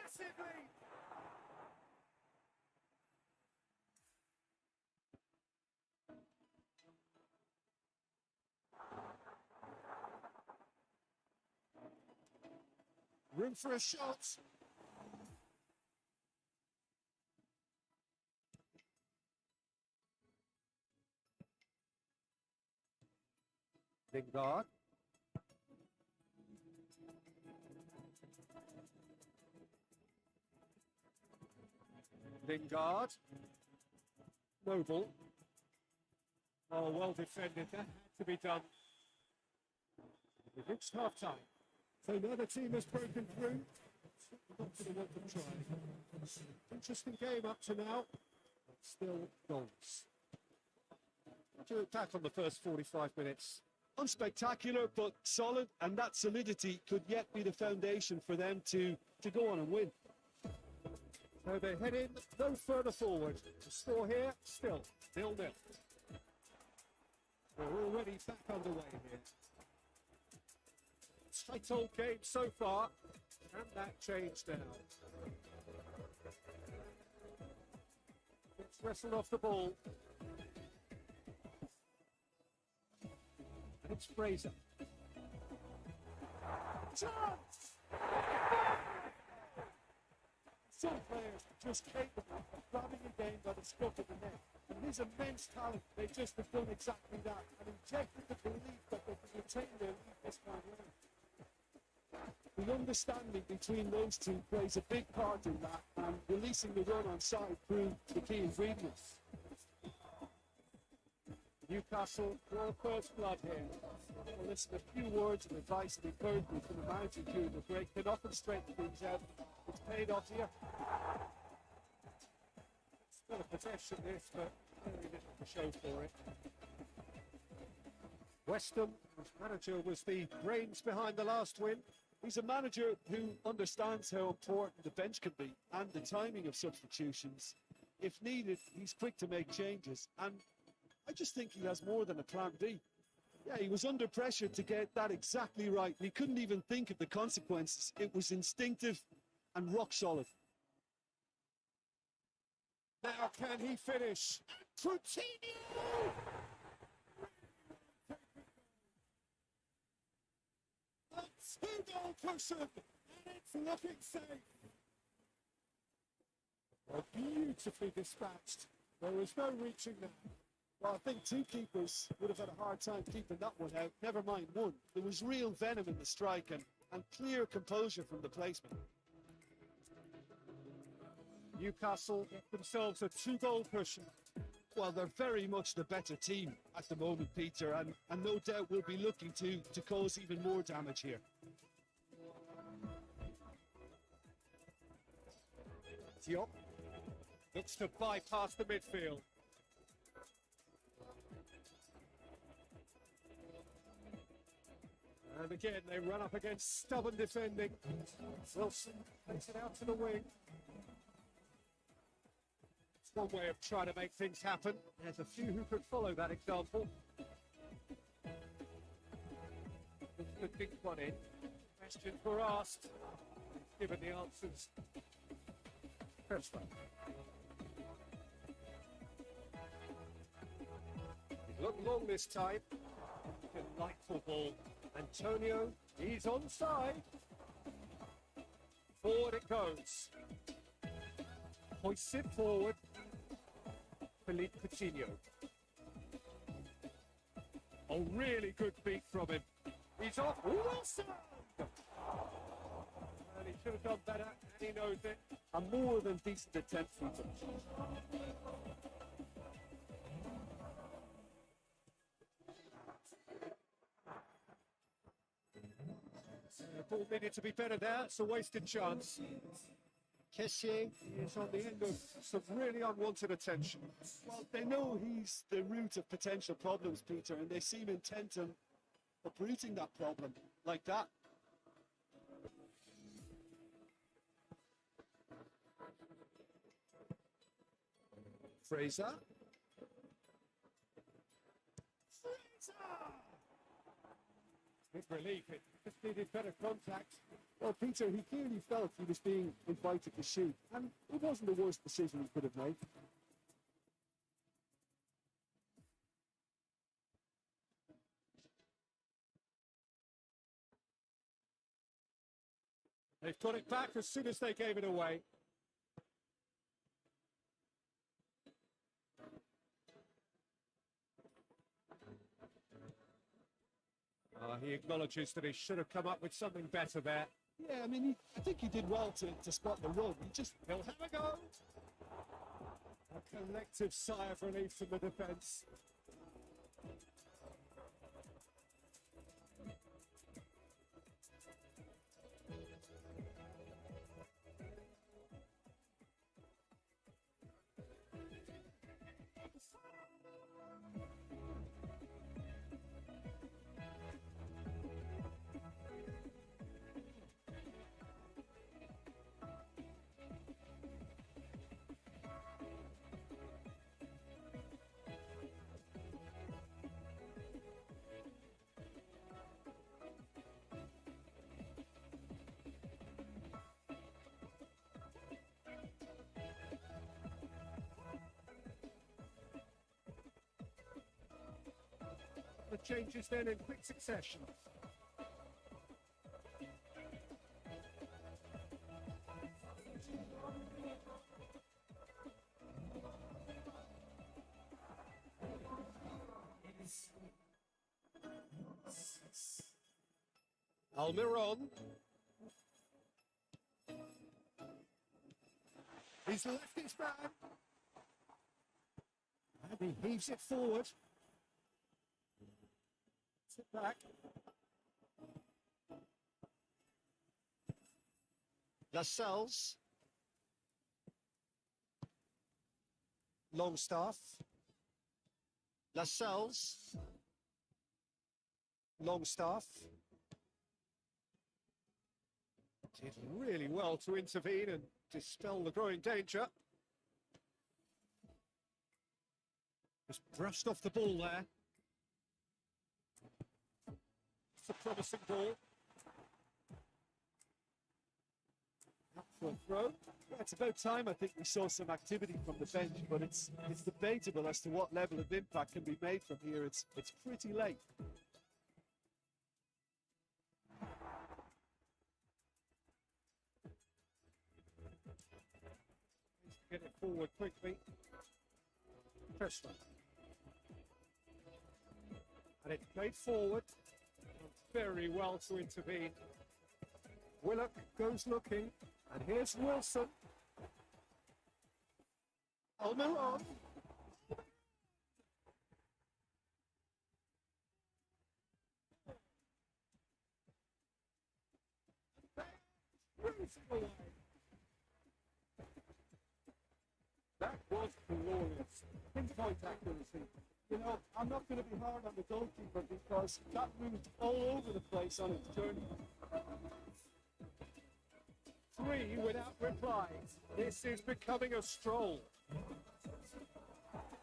Massively! Room for a shot. Lingard. Lingard. Noble. Oh, well defended. That had to be done. It looks half time. So now the team has broken through. Not going to want to try. Interesting game up to now. But still goals. To attack on the first 45 minutes. Unspectacular, but solid, and that solidity could yet be the foundation for them to go on and win. So they head in no further forward. The score here, still 0-0. We're already back underway here. Tight old game so far. Can that change now? It's wrestled off the ball. And it's Fraser. Chance! Some players are just capable of grabbing a game by the scruff of the neck. And his immense talent, they just have done exactly that and injected the belief that they can retain their lead this time round. The understanding between those two plays a big part in that, and releasing the run on side proved the key ingredients. Newcastle, your first blood here. Well, listen, a few words of advice and encouragement from the manager during the break can often straighten things out. It's paid off here. Still a possession this, but very little to show for it. Weston, whose manager was the brains behind the last win. He's a manager who understands how important the bench can be and the timing of substitutions. If needed, he's quick to make changes, and I just think he has more than a plan B. Yeah, he was under pressure to get that exactly right. He couldn't even think of the consequences. It was instinctive and rock solid. Now can he finish? Coutinho! A two-goal cushion, and it's looking safe. Well, beautifully dispatched. There was no reaching that. Well, I think two keepers would have had a hard time keeping that one out, never mind one. There was real venom in the strike and clear composure from the placement. Newcastle get themselves a two-goal cushion. Well, they're very much the better team at the moment, Peter, and no doubt will be looking to cause even more damage here. Diop looks to bypass the midfield. And again, they run up against stubborn defending. Wilson takes it out to the wing. It's one way of trying to make things happen. There's a few who could follow that example. The big one in. Questions were asked. Given the answers. First one. It looked long this time. Delightful ball. Antonio, he's onside. Forward it goes. Hoists it forward. Philippe Coutinho. A really good beat from him. He's off. Wilson! And he should have done better, and he knows it. A more than decent attempt, Peter. The ball needed to be better there. It's a wasted chance. Kessier is on the end of some really unwanted attention. Well, they know he's the root of potential problems, Peter, and they seem intent on uprooting that problem like that. Fraser. Big relief. It just needed better contact. Well, Peter, he clearly felt he was being invited to shoot, and it wasn't the worst decision he could have made. They've got it back as soon as they gave it away. He acknowledges that he should have come up with something better there. Yeah, I mean, I think he did well to spot the run. He'll have a go. A collective sigh of relief from the defence. The changes then in quick succession. Almiron. He's left his man. And he heaves it forward. Sit back. Lascelles. Longstaff. Lascelles. Longstaff. Did really well to intervene and dispel the growing danger. Just brushed off the ball there. It's a promising ball. Up for a throw. Yeah, it's about time I think we saw some activity from the bench, but it's debatable as to what level of impact can be made from here. It's pretty late. Get it forward quickly. Pressure. And it's played forward. Very well to intervene. Willock goes looking. And here's Wilson. Almiron. That was glorious. Pinpoint accuracy. You know, I'm not going to be hard on the goalkeeper because that moved all over the place on its journey. 3 without reply. This is becoming a stroll.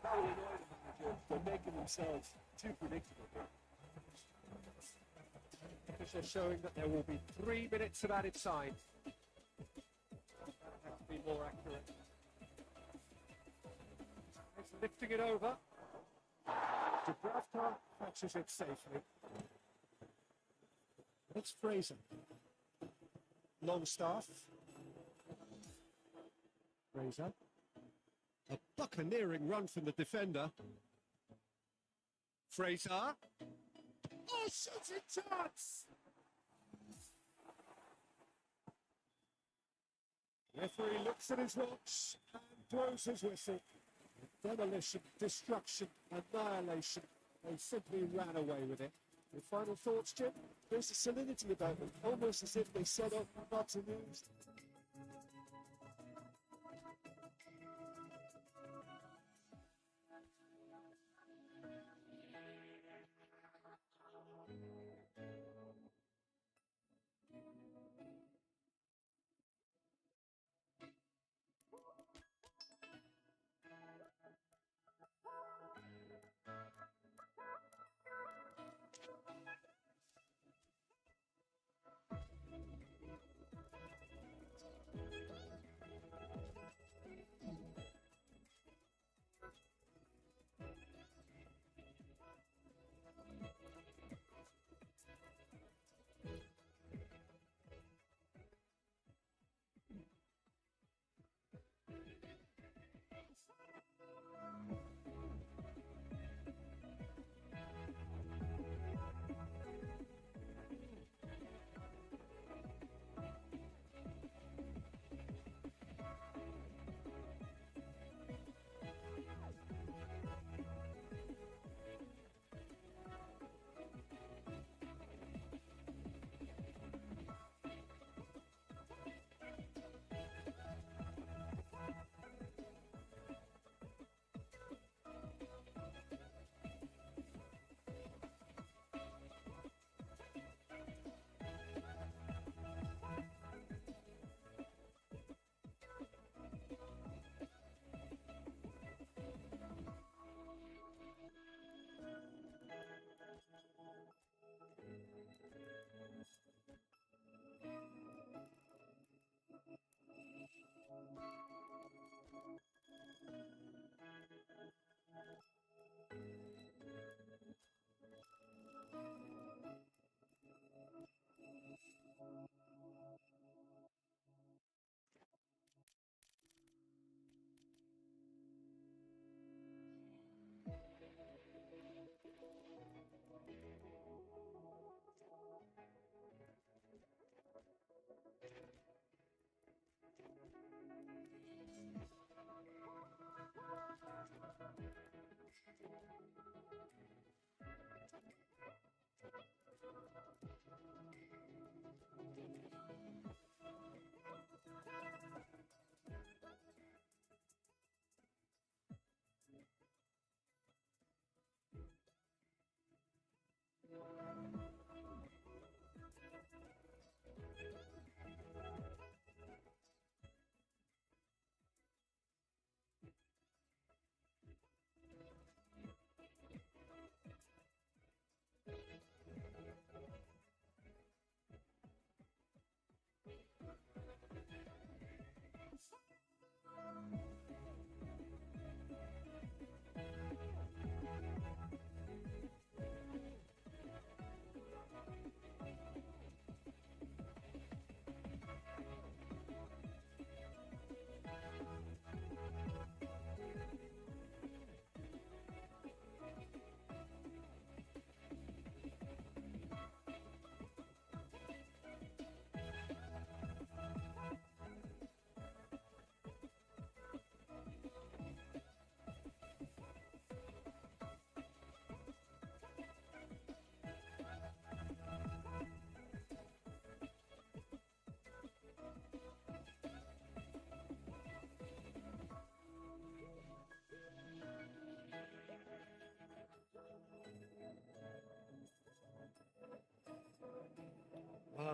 How annoying manager. They're making themselves too predictable. Official showing that there will be 3 minutes of added time. That has to be more accurate. It's lifting it over. Dubravka catches it safely. It's Fraser. Longstaff. Fraser. A buccaneering run from the defender. Fraser. Oh, shooting chance! Referee looks at his watch and blows his whistle. Demolition, destruction, annihilation. They simply ran away with it. Your final thoughts, Jim? There's a solidity about them, almost as if they set up not to lose.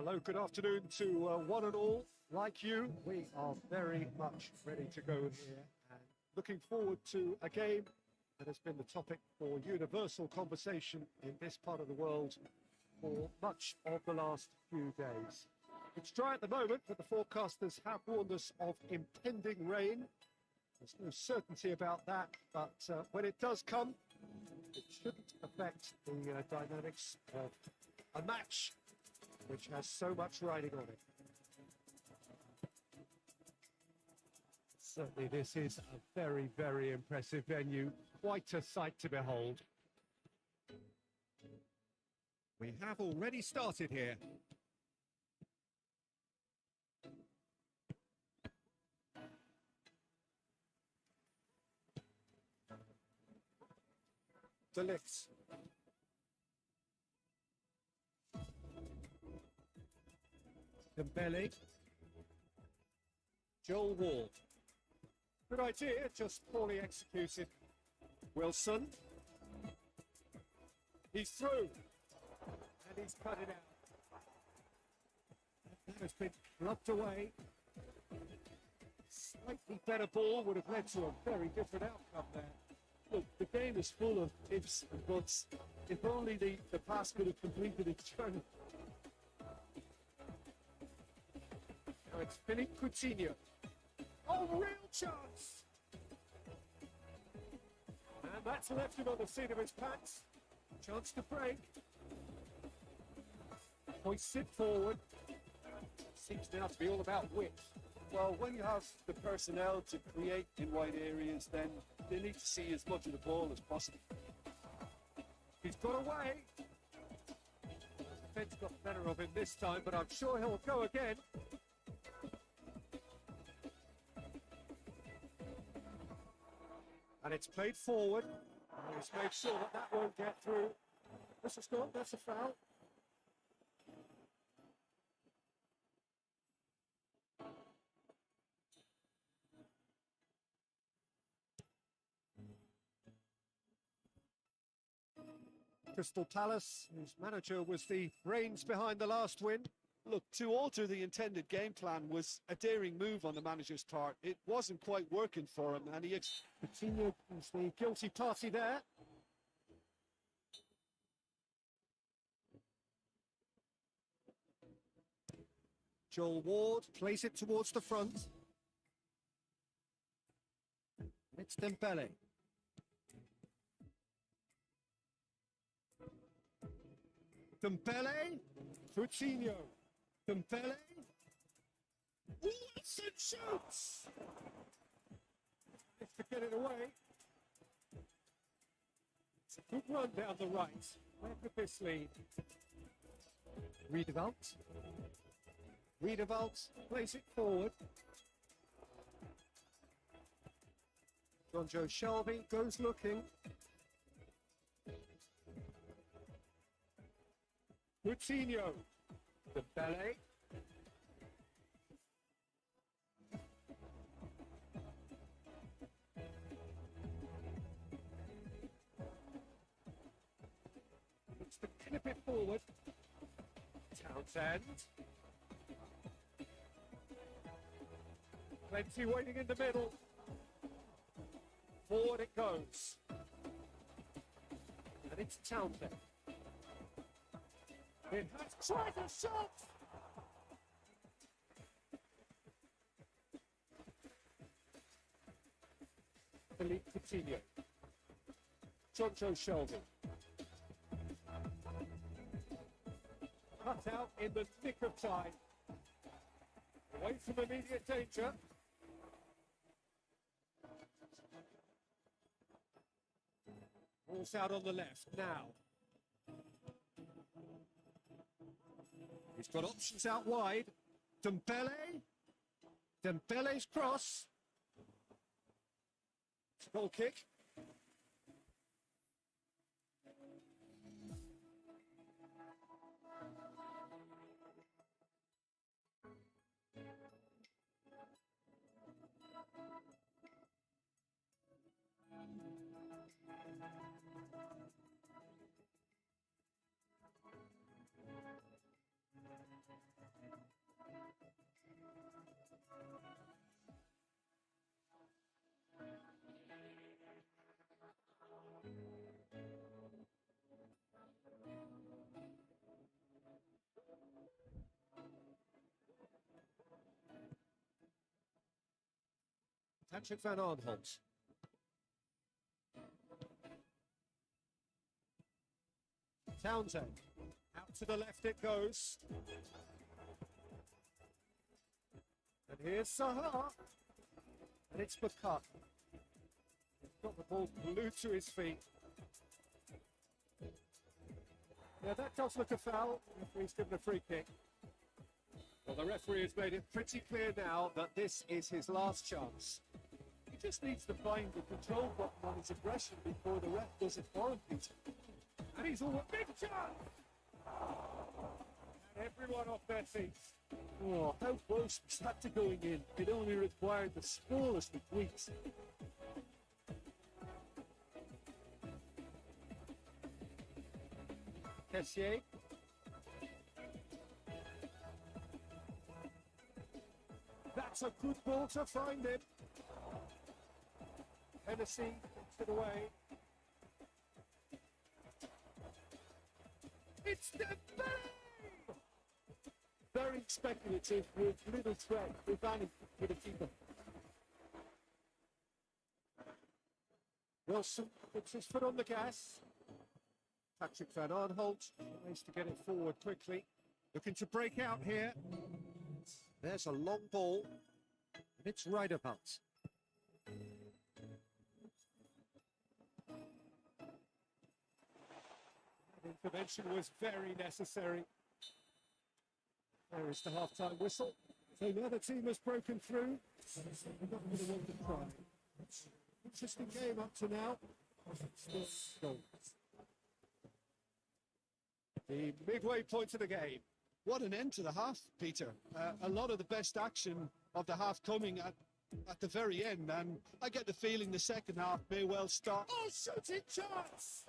Hello, good afternoon to one and all. Like you, we are very much ready to go here and looking forward to a game that has been the topic for universal conversation in this part of the world for much of the last few days. It's dry at the moment, but the forecasters have warned us of impending rain. There's no certainty about that, but when it does come, it shouldn't affect the dynamics of a match which has so much riding on it. Certainly this is a very, very impressive venue. Quite a sight to behold. We have already started here. Delict. Dembele. Joel Ward. Good idea, just poorly executed. Wilson. He's through. And he's cut it out. That has been clubbed away. Slightly better ball would have led to a very different outcome there. Look, the game is full of ifs and buts. If only the pass could have completed its journey. Now it's Philippe Coutinho. Oh, real chance! And that's left him on the seat of his pants. Chance to break. Hoists it forward. Seems now to be all about width. Well, when you have the personnel to create in wide areas, then they need to see as much of the ball as possible. He's got away. Defence got the better of him this time, but I'm sure he'll go again. And it's played forward. He's made sure that that won't get through. That's a stop, that's a foul. Crystal Palace, whose manager was the brains behind the last win. Look, to alter the intended game plan was a daring move on the manager's part. It wasn't quite working for him, and he... Coutinho is the guilty party there. Joel Ward plays it towards the front. It's Dembele. Dembele, Coutinho, Dembele, Wilson shoots! It's to get it away. It's a good run down the right. Where could this lead? Riedewald. Riedewald plays it forward. John Joe Shelby goes looking. Coutinho, Dembele. It's to clip it forward. Townsend. Plenty waiting in the middle. Forward it goes. And it's Townsend. It has tried a shot! Philippe Coutinho. John Joe Shelby. Cut out in the nick of time. Away from immediate danger. Ball's out on the left now. He's got options out wide. Dembele. Dembele's cross. Goal kick. Patrick van Arnholt. Townsend. Out to the left it goes. And here's Zaha. And it's McCart. He's got the ball glued to his feet. Yeah, that does look a foul. The referee's given a free kick. Well, the referee has made it pretty clear now that this is his last chance. He just needs to find the control button on his aggression before the ref does it for him, Peter. And he's all a big chance! And everyone off their feet. Oh, how close was that to going in? It only required the smallest of tweaks. Kessier. That's a good ball to find him. Hennessy takes it away. It's the bang! Very speculative with little threat, if any, for the keeper. Wilson puts his foot on the gas. Patrick van Arnholt tries to get it forward quickly. Looking to break out here. There's a long ball. And it's right about. Intervention was very necessary. There is the half-time whistle. So now the team has broken through. We're not going to want to cry. Interesting game up to now. Still goals. The midway point of the game. What an end to the half, Peter. A lot of the best action of the half coming at the very end, and I get the feeling the second half may well start. Oh, shooting chance!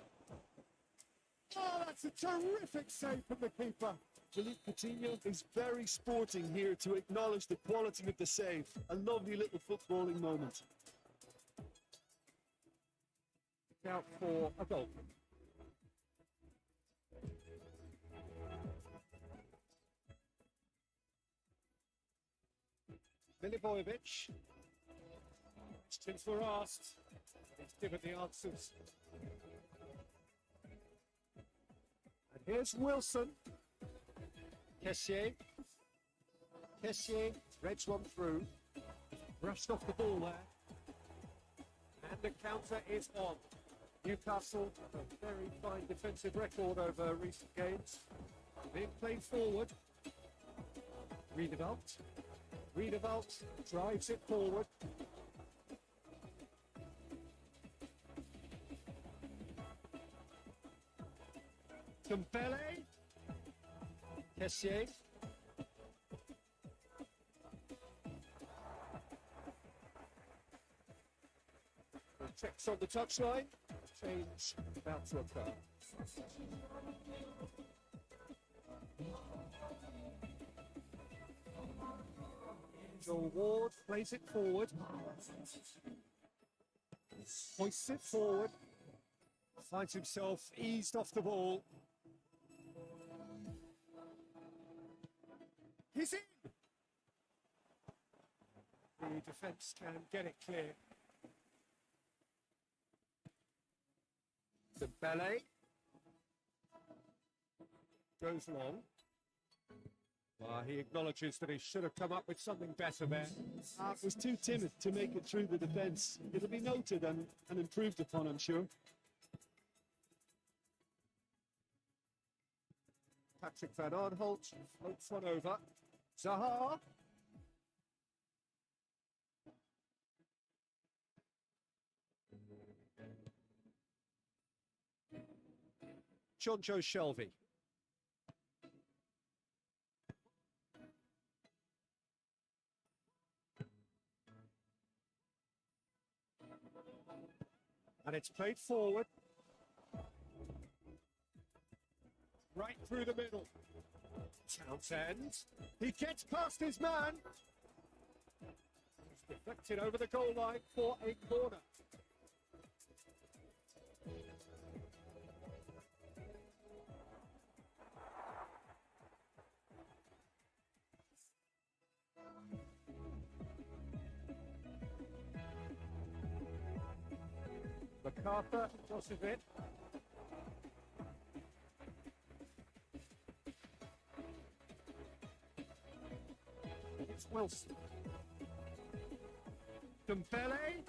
Oh, that's a terrific save from the keeper. Philippe Coutinho is very sporting here to acknowledge the quality of the save. A lovely little footballing moment. Out for a goal. Milivojevic. Questions were asked. He's given the answers. And here's Wilson. Kessier. Kessier threads one through. Brushed off the ball there. And the counter is on. Newcastle, a very fine defensive record over recent games. Being played forward. Riedewald. Riedewald drives it forward. Kumbele. Kessier. Checks on the touchline. Change about to occur. Joel Ward plays it forward. Hoists it forward. Finds himself eased off the ball. He's in! The defence can get it clear. Dembele goes long. He acknowledges that he should have come up with something better there. Was too timid to make it through the defence. It'll be noted and improved upon, I'm sure. Patrick van Arnholt floats one over. Zaha. Jonjo Shelvey. And it's played forward. Right through the middle. Townsend. He gets past his man. He's deflected over the goal line for a corner. Arthur crosses it. It's Wilson. Dembele.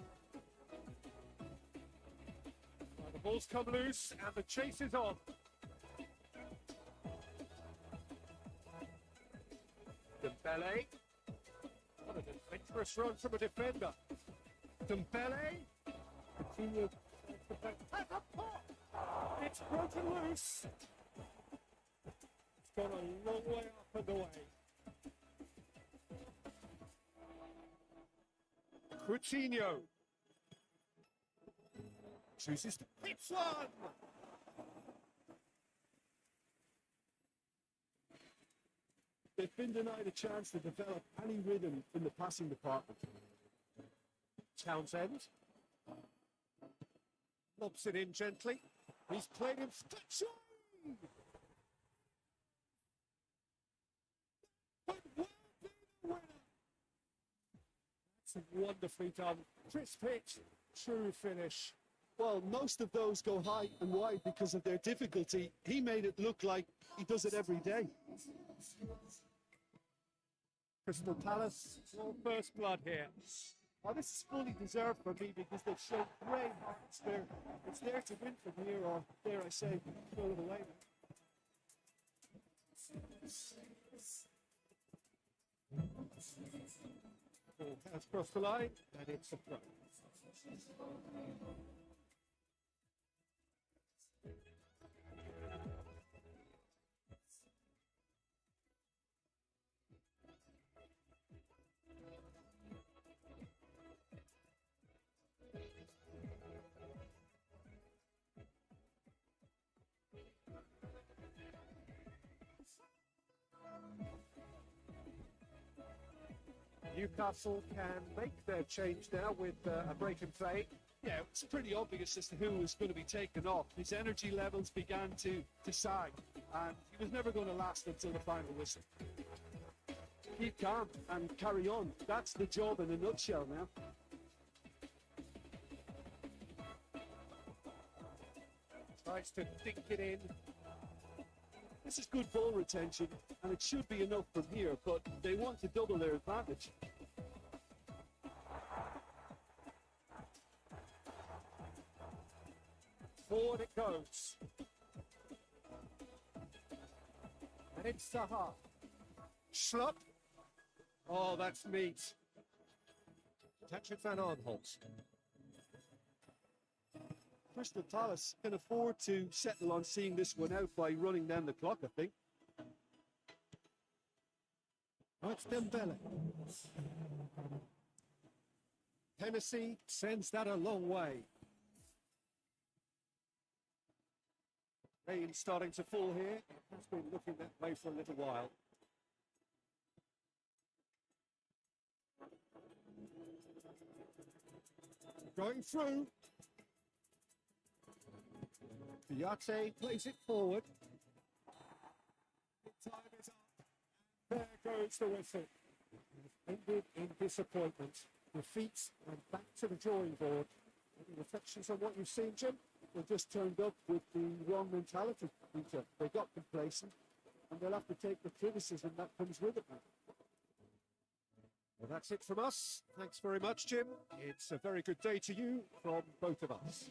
Well, the ball's come loose and the chase is on. Dembele. What an adventurous run from a defender. Dembele. Coutinho. It's broken loose. It's gone a long way up and away. Coutinho chooses to hit one. They've been denied a chance to develop any rhythm in the passing department. Townsend lobs it in gently. He's played him. But will be the winner. That's wonderfully done. Crisp hit, true finish. Well, most of those go high and wide because of their difficulty. He made it look like he does it every day. Crystal Palace, all first blood here. Oh, this is fully deserved for me because they've shown great hearts there. It's there to win from here, or dare I say, throw it away. Ball has crossed the line, and it's a throw. Newcastle can make their change now with a break in play. Yeah, it's pretty obvious as to who was going to be taken off. His energy levels began to sag, and he was never going to last until the final whistle. Keep calm and carry on. That's the job in a nutshell now. Tries to dink it in. This is good ball retention, and it should be enough from here, but they want to double their advantage. Forward it goes. And it's Zaha. Schlupp. Oh, that's meat. Patrick van Arnholt. Crystal Palace can afford to settle on seeing this one out by running down the clock, I think. Oh, it's Dembele. Hennessy sends that a long way. Rain starting to fall here. Has been looking that way for a little while. Going through. Piatti plays it forward. The time is up. There goes the whistle. Ended in disappointment. Defeat and back to the drawing board. Any reflections on what you've seen, Jim? They just turned up with the wrong mentality, Peter. They got complacent, and they'll have to take the criticism that comes with it now. Well, that's it from us. Thanks very much, Jim. It's a very good day to you from both of us.